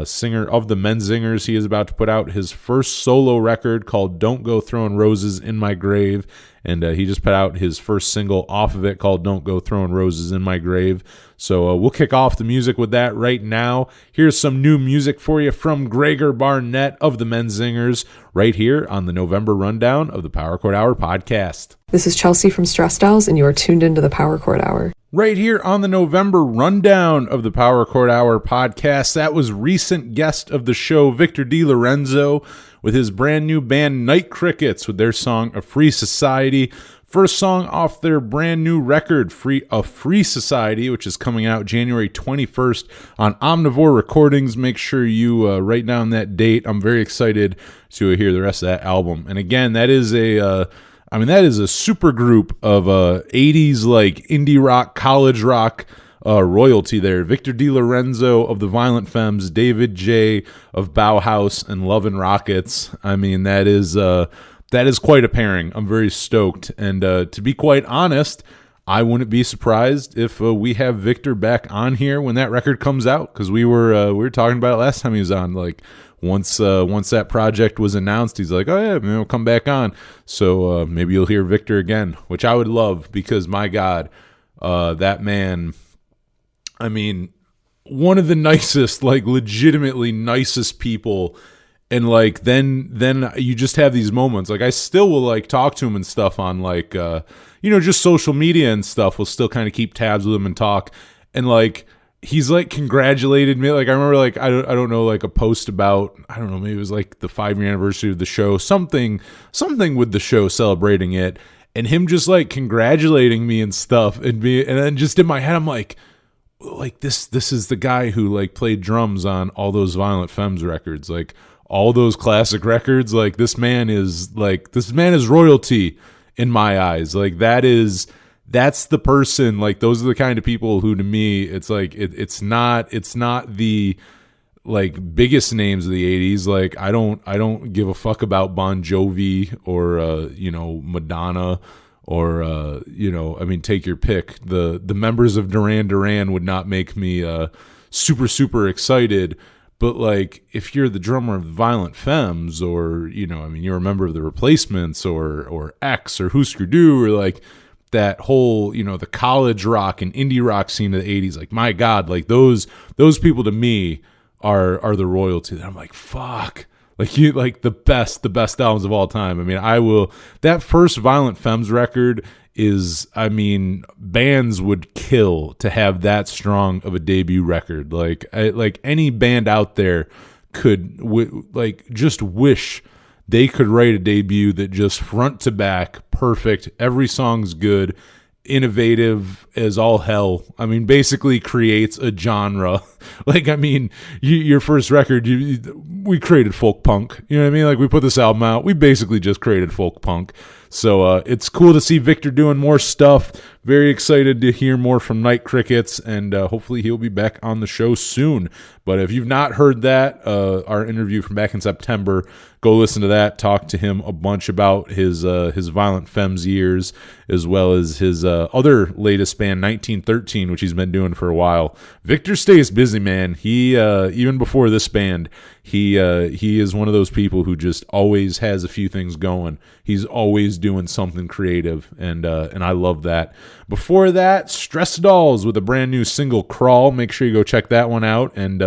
singer of the Menzingers, he is about to put out his first solo record called Don't Go Throwing Roses in My Grave, and he just put out his first single off of it called Don't Go Throwing Roses in My Grave. So we'll kick off the music with that right now. Here's some new music for you from Gregor Barnett of the Menzingers right here on the November Rundown of the Power Chord Hour podcast. This is Chelsea from Stress Dolls, and you are tuned into the Power Chord Hour. Right here on the November Rundown of the Power Chord Hour podcast, that was recent guest of the show, Victor Di Lorenzo, with his brand new band Night Crickets with their song A Free Society. First song off their brand new record, A Free Society, which is coming out January 21st on Omnivore Recordings. Make sure you write down that date. I'm very excited to hear the rest of that album. And again, that is that is a super group of 80s like indie rock, college rock royalty there. Victor D. Lorenzo of the Violent Femmes, David J. of Bauhaus and Love and Rockets. I mean, that is quite a pairing. I'm very stoked. And to be quite honest, I wouldn't be surprised if we have Victor back on here when that record comes out, because we were talking about it last time he was on. Like once that project was announced, he's like, oh yeah, maybe we'll come back on. So maybe you'll hear Victor again, which I would love, because my God, that man, I mean, one of the nicest, like legitimately nicest people. And like then you just have these moments. Like I still will like talk to him and stuff on like just social media and stuff. We'll still kind of keep tabs with him and talk. And like he's like congratulated me. Like I remember like I don't know, like a post about, I don't know, maybe it was like the 5-year anniversary of the show, something with the show, celebrating it, and him just like congratulating me and stuff, and then just in my head I'm like this is the guy who like played drums on all those Violent Femmes records, like all those classic records. Like this man is royalty in my eyes. Like that's the person. Like those are the kind of people who, to me, it's like it's not the like biggest names of the 80s. Like I don't give a fuck about Bon Jovi or Madonna or I mean, take your pick. The members of Duran Duran would not make me super excited. But like, if you're the drummer of the Violent Femmes, or you're a member of the Replacements, or X, or Husker Du, or like that whole the college rock and indie rock scene of the 80s, like my God, like those people to me are the royalty. That I'm like, fuck, like you, like the best albums of all time. I mean, that first Violent Femmes record is, I mean, bands would kill to have that strong of a debut record. Like any band out there could just wish they could write a debut that just front to back, perfect, every song's good, innovative as all hell. I mean, basically creates a genre. Like, I mean, your first record, we created folk punk. You know what I mean? Like, we put this album out, we basically just created folk punk. So it's cool to see Victor doing more stuff. Very excited to hear more from Night Crickets, and hopefully he'll be back on the show soon. But if you've not heard that, our interview from back in September, go listen to that. Talk to him a bunch about his Violent Femmes years, as well as his other latest band, 1913, which he's been doing for a while. Victor stays busy, man. He even before this band, he is one of those people who just always has a few things going. He's always doing something creative, and I love that. Before that, Stress Dolls with a brand new single, Crawl. Make sure you go check that one out. And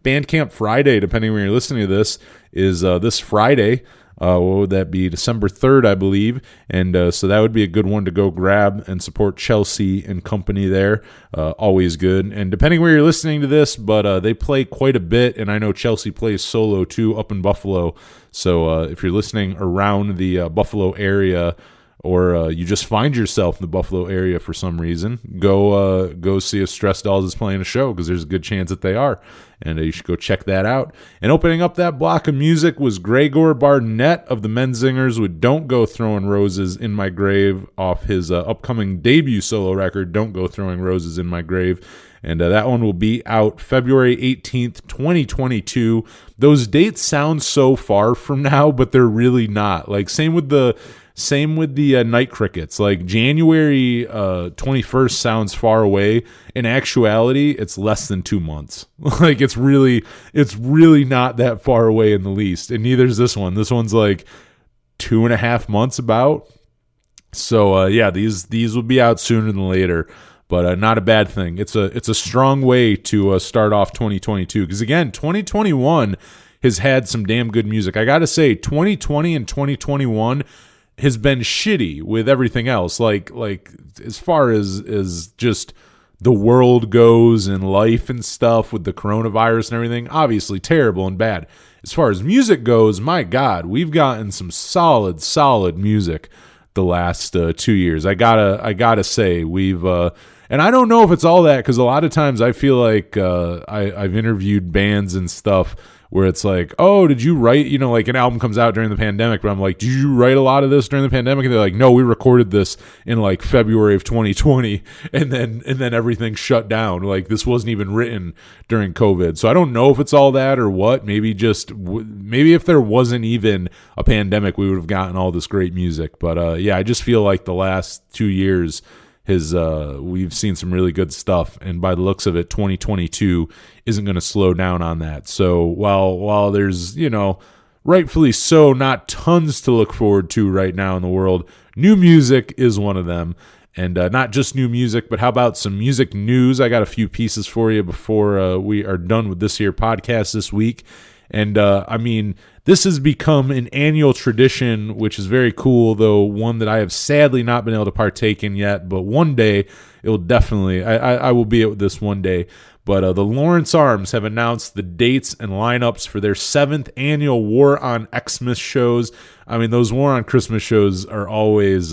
Bandcamp Friday, depending when you're listening to this, is this Friday. What would that be? December 3rd, I believe. And so that would be a good one to go grab and support Chelsea and company there. Always good. And depending where you're listening to this, but they play quite a bit. And I know Chelsea plays solo too up in Buffalo. So if you're listening around the Buffalo area, or you just find yourself in the Buffalo area for some reason, go see if Stress Dolls is playing a show, because there's a good chance that they are, and you should go check that out. And opening up that block of music was Gregor Barnett of the Menzingers with Don't Go Throwing Roses in My Grave, off his upcoming debut solo record, Don't Go Throwing Roses in My Grave. And that one will be out February 18th, 2022. Those dates sound so far from now, but they're really not. Like, same with the Night Crickets. Like, January 21st sounds far away. In actuality, it's less than 2 months. Like, it's really not that far away in the least. And neither is this one. This one's like 2.5 months about. So yeah, these will be out sooner than later. But not a bad thing. It's a strong way to start off 2022. Because again, 2021 has had some damn good music. I got to say, 2020 and 2021 has been shitty with everything else. Like as far as just the world goes and life and stuff with the coronavirus and everything, obviously terrible and bad. As far as music goes, my God, we've gotten some solid music the last 2 years. I gotta say, we've and I don't know if it's all that, because a lot of times I feel like I've interviewed bands and stuff where it's like, oh, did you write, like an album comes out during the pandemic, but I'm like, did you write a lot of this during the pandemic? And they're like, no, we recorded this in like February of 2020, and then everything shut down. Like, this wasn't even written during COVID. So I don't know if it's all that or what. Maybe if there wasn't even a pandemic, we would have gotten all this great music. But yeah, I just feel like the last 2 years we've seen some really good stuff, and by the looks of it, 2022 isn't going to slow down on that. So while there's, rightfully so, not tons to look forward to right now in the world, new music is one of them. And not just new music, but how about some music news? I got a few pieces for you before we are done with this here podcast this week. And this has become an annual tradition, which is very cool, though one that I have sadly not been able to partake in yet. But one day, it will definitely, I will be at this one day. But the Lawrence Arms have announced the dates and lineups for their 7th annual War on Xmas shows. I mean, those War on Christmas shows are always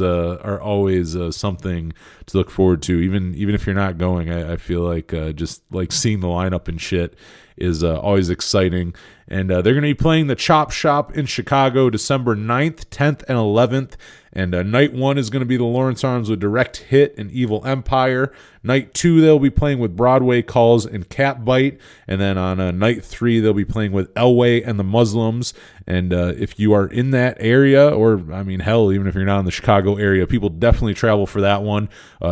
something to look forward to. Even if you're not going, I feel like just like seeing the lineup and shit is always exciting. And they're going to be playing the Chop Shop in Chicago December 9th, 10th, and 11th. And night 1 is going to be the Lawrence Arms with Direct Hit and Evil Empire. Night 2, they'll be playing with Broadway Calls and Catbite. And then on night 3, they'll be playing with Elway and the Muslims. And if you are in that area, or hell, even if you're not in the Chicago area, people definitely travel for that one.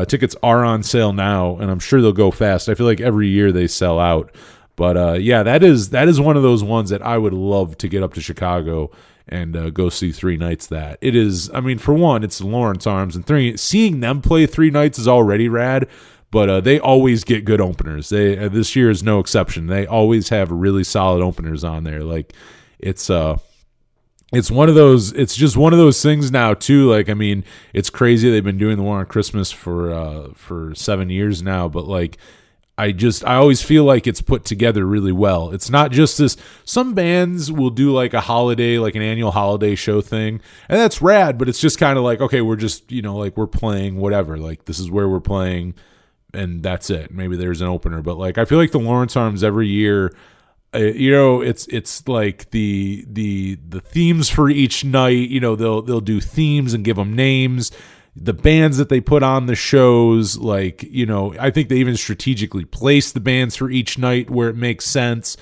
Tickets are on sale now, and I'm sure they'll go fast. I feel like every year they sell out. But yeah, that is one of those ones that I would love to get up to Chicago and go see 3 nights. That it is. For one, it's Lawrence Arms, and seeing them play 3 nights is already rad. But they always get good openers. This year is no exception. They always have really solid openers on there. Like it's one of those. It's just one of those things now too. Like it's crazy. They've been doing the War on Christmas for 7 years now. But like, I always feel like it's put together really well. It's not just this. Some bands will do like a holiday, like an annual holiday show thing, and that's rad. But it's just kind of like, okay, we're just like we're playing whatever. Like this is where we're playing, and that's it. Maybe there's an opener, but like I feel like the Lawrence Arms every year. It's like the themes for each night. They'll do themes and give them names. The bands that they put on the shows, like, I think they even strategically place the bands for each night where it makes sense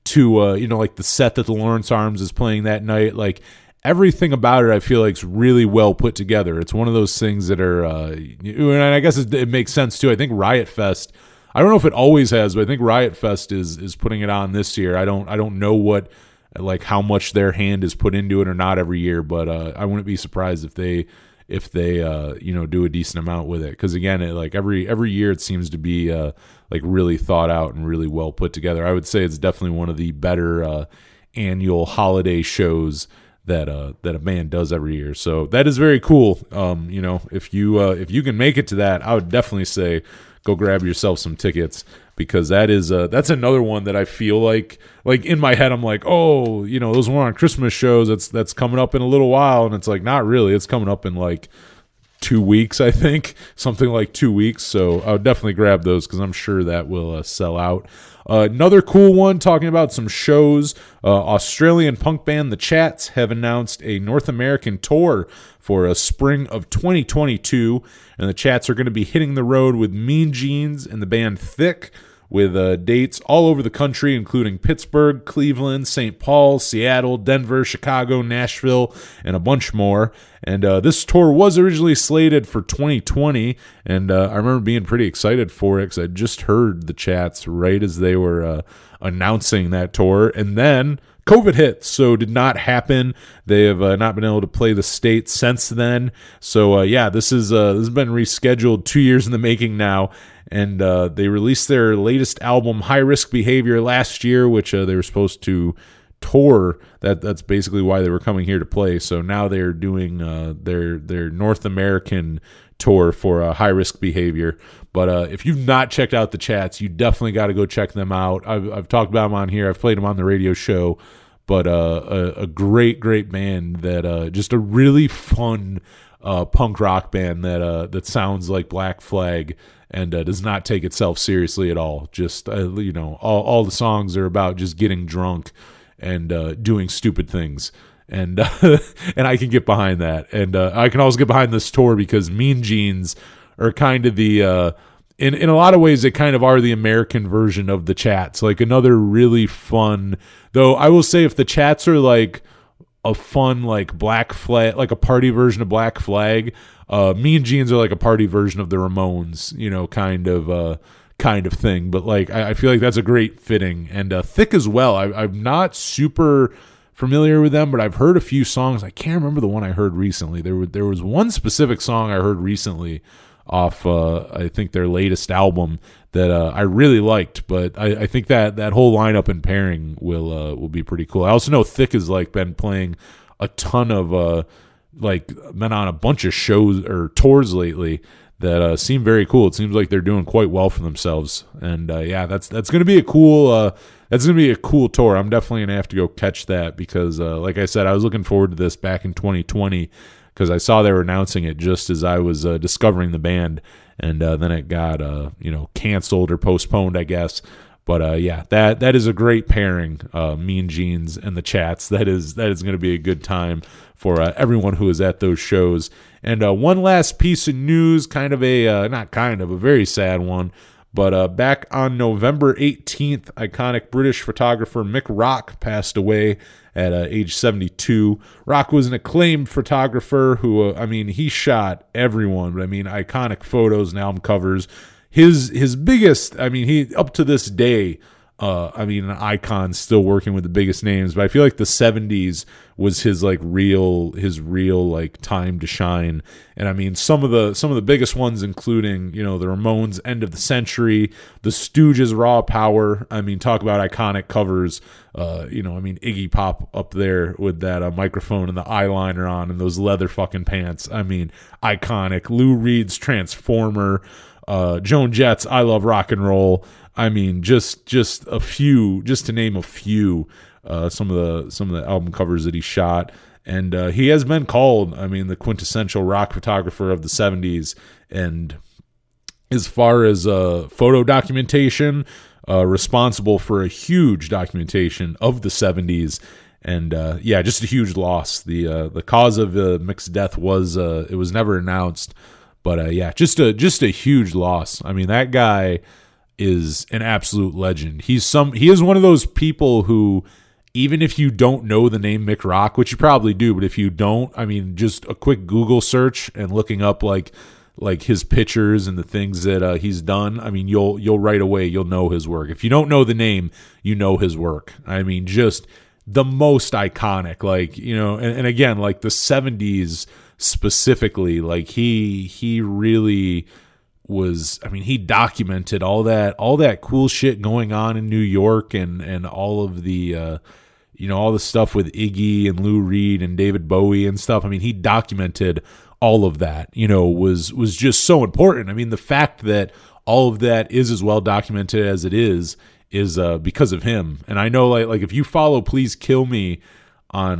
to, like the set that the Lawrence Arms is playing that night. Like, everything about it, I feel like is really well put together. It's one of those things that are, and I guess it makes sense too. I think Riot Fest, I don't know if it always has, but I think Riot Fest is putting it on this year. I don't know what, like how much their hand is put into it or not every year, but I wouldn't be surprised if they do a decent amount with it, because again, every year it seems to be like really thought out and really well put together. I would say it's definitely one of the better annual holiday shows that a band does every year. So that is very cool. If you can make it to that, I would definitely say go grab yourself some tickets, because that's another one that I feel like in my head I'm like, oh, those War on Christmas shows, that's coming up in a little while, and it's like, not really. It's coming up in like 2 weeks, I think, something like 2 weeks. So I would definitely grab those, because I'm sure that will sell out. Another cool one, talking about some shows, Australian punk band The Chats have announced a North American tour for a spring of 2022, and the Chats are going to be hitting the road with Mean Jeans and the band Thick, with dates all over the country, including Pittsburgh, Cleveland, St. Paul, Seattle, Denver, Chicago, Nashville, and a bunch more. And this tour was originally slated for 2020, and I remember being pretty excited for it, because I just heard the Chats right as they were announcing that tour, and then COVID hit, so did not happen. They have not been able to play the state since then. So yeah, this has been rescheduled 2 years in the making now. And they released their latest album, High Risk Behavior, last year, which they were supposed to tour. That's basically why they were coming here to play. So now they're doing their North American tour for High Risk Behavior. But if you've not checked out the Chats, you definitely got to go check them out. I've talked about them on here. I've played them on the radio show. But a great band that just a really fun punk rock band that sounds like Black Flag and does not take itself seriously at all. Just all the songs are about just getting drunk and doing stupid things. And and I can get behind that. And I can also get behind this tour because Mean Jeans are kind of the in a lot of ways they kind of are the American version of the Chats. Like another really fun, though I will say if the Chats are like a fun like Black Flag, like a party version of Black Flag, Mean Jeans are like a party version of the Ramones, you know, kind of thing. But like I feel like that's a great fitting. And Thick as well. I'm not super familiar with them, but I've heard a few songs. I can't remember the one I heard recently. There was one specific song I heard recently off I think their latest album that I really liked, but I think that whole lineup and pairing will be pretty cool. I also know Thick has like been playing a ton of like been on a bunch of shows or tours lately that seem very cool. It seems like they're doing quite well for themselves, and yeah, that's gonna be a cool tour. I'm definitely gonna have to go catch that because like I said, I was looking forward to this back in 2020 because I saw they were announcing it just as I was discovering the band, and then it got canceled or postponed, I guess. But yeah, that is a great pairing, Mean Jeans and the Chats. That is going to be a good time for everyone who is at those shows. And one last piece of news, a very sad one. But back on November 18th, iconic British photographer Mick Rock passed away at age 72. Rock was an acclaimed photographer who, he shot everyone. But iconic photos and album covers. His biggest, he up to this day, an icon, still working with the biggest names. But I feel like the 70s was his real time to shine. And some of the biggest ones, including the Ramones' End of the Century, the Stooges' Raw Power. Talk about iconic covers. Iggy Pop up there with that microphone and the eyeliner on and those leather fucking pants. Iconic. Lou Reed's Transformer. Joan Jett's I Love Rock and Roll. Just a few, just to name a few, some of the album covers that he shot. And he has been called, the quintessential rock photographer of the 70s. And as far as photo documentation, responsible for a huge documentation of the 70s. And just a huge loss. The cause of Mick's death was it was never announced. But just a huge loss. That guy is an absolute legend. He is one of those people who, even if you don't know the name Mick Rock, which you probably do, but if you don't, just a quick Google search and looking up like his pictures and the things that he's done, you'll right away you'll know his work. If you don't know the name, you know his work. Just the most iconic, and again, like the 70s. Specifically, like he really was. He documented all that cool shit going on in New York and all of the all the stuff with Iggy and Lou Reed and David Bowie and stuff. He documented all of that. Was just so important. The fact that all of that is as well documented as it is because of him. And I know like if you follow Please Kill Me on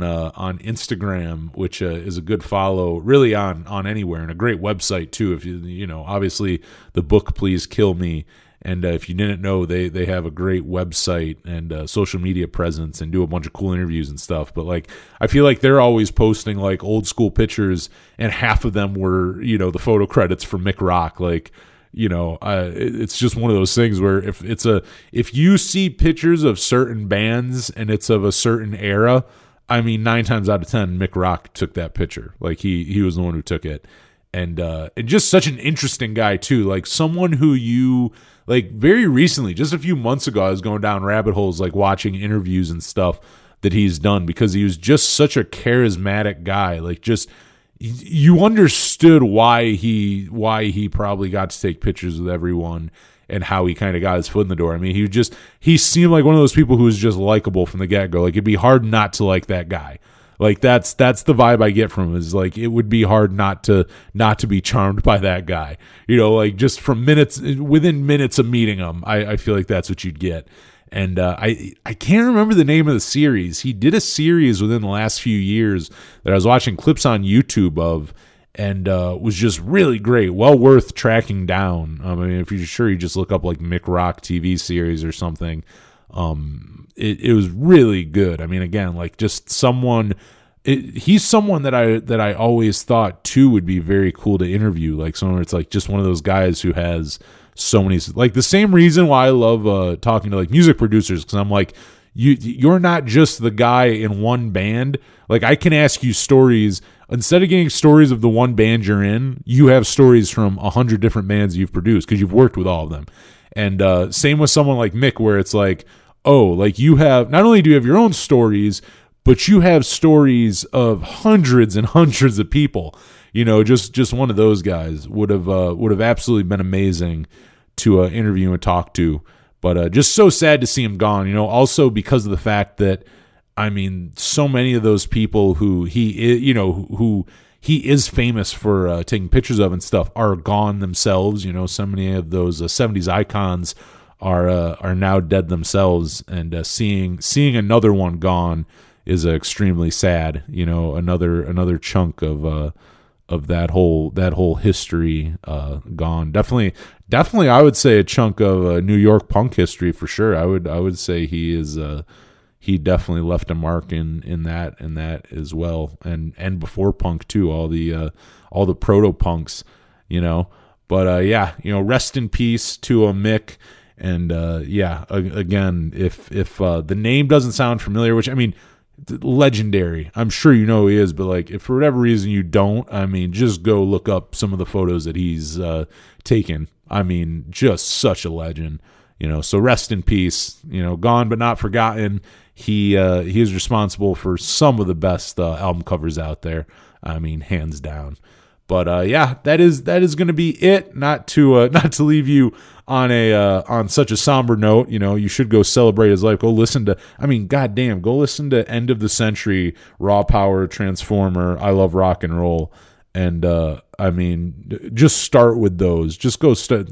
Instagram, which is a good follow really on anywhere, and a great website too. If you obviously the book Please Kill Me, and if you didn't know, they have a great website and social media presence and do a bunch of cool interviews and stuff. But like I feel like they're always posting like old school pictures, and half of them were the photo credits for Mick Rock. Like it's just one of those things where if you see pictures of certain bands and it's of a certain era, 9 times out of 10, Mick Rock took that picture. Like he was the one who took it, and just such an interesting guy too. Like someone who you like very recently, just a few months ago, I was going down rabbit holes like watching interviews and stuff that he's done because he was just such a charismatic guy. Like just you understood why he probably got to take pictures with everyone. And how he kind of got his foot in the door. He seemed like one of those people who was just likable from the get-go. Like, it'd be hard not to like that guy. Like, that's the vibe I get from him, is like, it would be hard not to be charmed by that guy. Like, just from within minutes of meeting him, I feel like that's what you'd get. And I can't remember the name of the series. He did a series within the last few years that I was watching clips on YouTube of, and was just really great, well worth tracking down. If you're sure, you just look up like Mick Rock TV series or something. It was really good. I mean, again, like just he's someone that I always thought too would be very cool to interview. Like someone it's like just one of those guys who has so many, like the same reason why I love talking to like music producers, because I'm like, you're not just the guy in one band. Like I can ask you stories instead of getting stories of the one band you're in. You have stories from 100 different bands you've produced because you've worked with all of them. And same with someone like Mick, where it's like, oh, like you have not only do you have your own stories, but you have stories of hundreds and hundreds of people. Just one of those guys would have absolutely been amazing to interview and talk to. But just so sad to see him gone. Also because of the fact that, I mean, so many of those people who he is famous for taking pictures of and stuff are gone themselves. So many of those 70s icons are now dead themselves, and seeing another one gone is extremely sad. Another chunk of that whole history gone. Definitely, I would say a chunk of New York punk history for sure. I would say he definitely left a mark in that as well, and before punk too. All the proto punks, But rest in peace to Mick. And again, if the name doesn't sound familiar, which I mean, legendary, I'm sure you know who he is, but like if for whatever reason you don't, I mean, just go look up some of the photos that he's taken. I mean, just such a legend, so rest in peace, gone but not forgotten. He is responsible for some of the best album covers out there. I mean, hands down. But that is going to be it. Not to leave you on such a somber note. You should go celebrate his life. Go listen to, goddamn, go listen to End of the Century, Raw Power, Transformer, I Love Rock and Roll, and just start with those. Just go start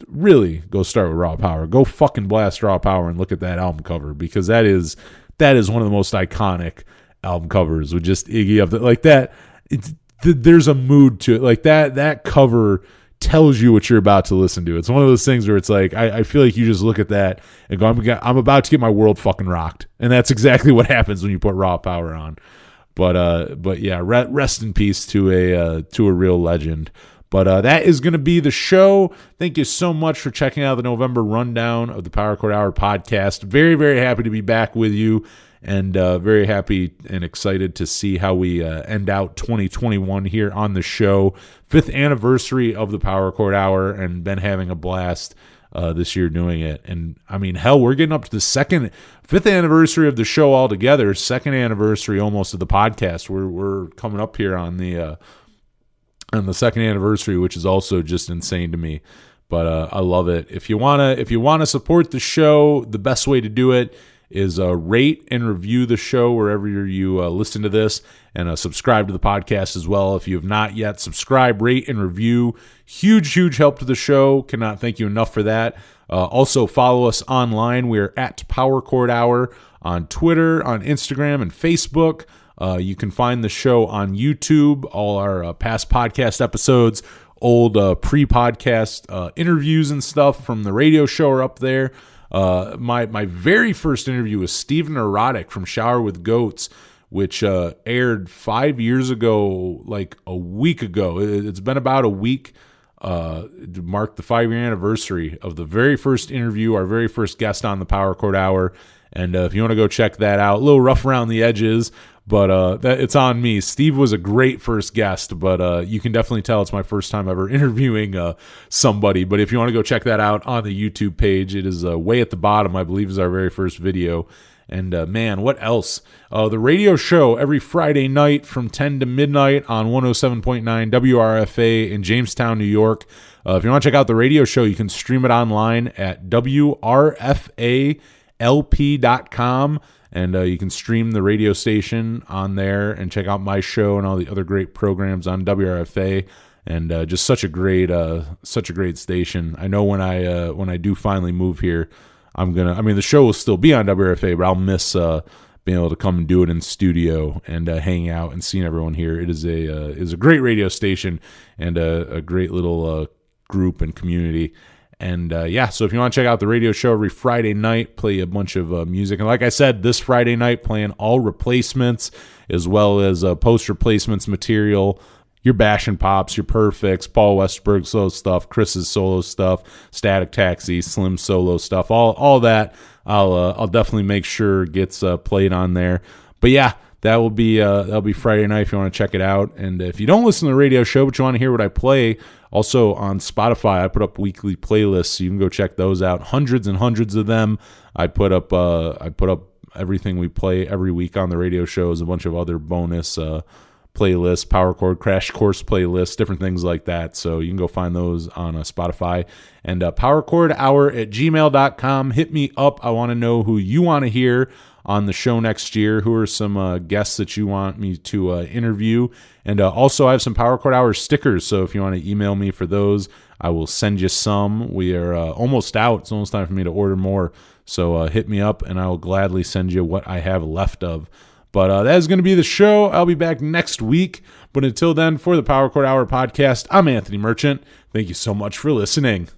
with Raw Power. Go fucking blast Raw Power and look at that album cover, because that is one of the most iconic album covers with just Iggy up like that. There's a mood to it. Like that cover tells you what you're about to listen to. It's one of those things where it's like, I feel like you just look at that and go, I'm about to get my world fucking rocked. And that's exactly what happens when you put Raw Power on. But yeah, rest in peace to a real legend. But that is going to be the show. Thank you so much for checking out the November rundown of the Power Chord Hour podcast. Very, very happy to be back with you, and very happy and excited to see how we end out 2021 here on the show. 5th anniversary of the Power Chord Hour, and been having a blast this year doing it. And I mean, hell, we're getting up to the 5th anniversary of the show altogether. 2nd anniversary almost of the podcast. We're coming up here on the 2nd anniversary, which is also just insane to me. But I love it. If you wanna support the show, the best way to do it is rate and review the show wherever you listen to this, and subscribe to the podcast as well. If you have not yet, subscribe, rate, and review. Huge help to the show. Cannot thank you enough for that. Also, follow us online. We're at Power Chord Hour on Twitter, on Instagram, and Facebook. You can find the show on YouTube. All our past podcast episodes, old pre-podcast interviews and stuff from the radio show are up there. My very first interview was Steven Erotic from Shower with Goats, which aired 5 years ago, like a week ago. It's been about a week to mark the 5-year anniversary of the very first interview, our very first guest on the Power Chord Hour. And if you want to go check that out, a little rough around the edges, but it's on me. Steve was a great first guest, but you can definitely tell it's my first time ever interviewing somebody. But if you want to go check that out on the YouTube page, it is way at the bottom, I believe, is our very first video. And man, what else? The radio show every Friday night from 10 to midnight on 107.9 WRFA in Jamestown, New York. If you want to check out the radio show, you can stream it online at WRFALP.com. And you can stream the radio station on there and check out my show and all the other great programs on WRFA. And just such a great station. I know when I do finally move here, the show will still be on WRFA, but I'll miss being able to come and do it in studio and hang out and seeing everyone here. It is a great radio station and a great little group and community. And so if you want to check out the radio show every Friday night, play a bunch of music. And like I said, this Friday night, playing all replacements as well as post replacements material. Your Bash and Pops, your Perfects, Paul Westberg solo stuff, Chris's solo stuff, Static Taxi, Slim solo stuff, all that. I'll definitely make sure gets played on there. But yeah, that'll be Friday night if you want to check it out. And if you don't listen to the radio show but you want to hear what I play, also on Spotify, I put up weekly playlists, so you can go check those out. Hundreds and hundreds of them. I put up everything we play every week on the radio show, as a bunch of other bonus playlists, Power Chord Crash Course playlists, different things like that. So you can go find those on Spotify. And powerchordhour@gmail.com. Hit me up. I want to know who you want to hear on the show next year. Who are some guests that you want me to interview? And also, I have some Power Chord Hour stickers. So if you want to email me for those, I will send you some. We are almost out. It's almost time for me to order more. So hit me up, and I will gladly send you what I have left of. But that is going to be the show. I'll be back next week. But until then, for the Power Chord Hour podcast, I'm Anthony Merchant. Thank you so much for listening.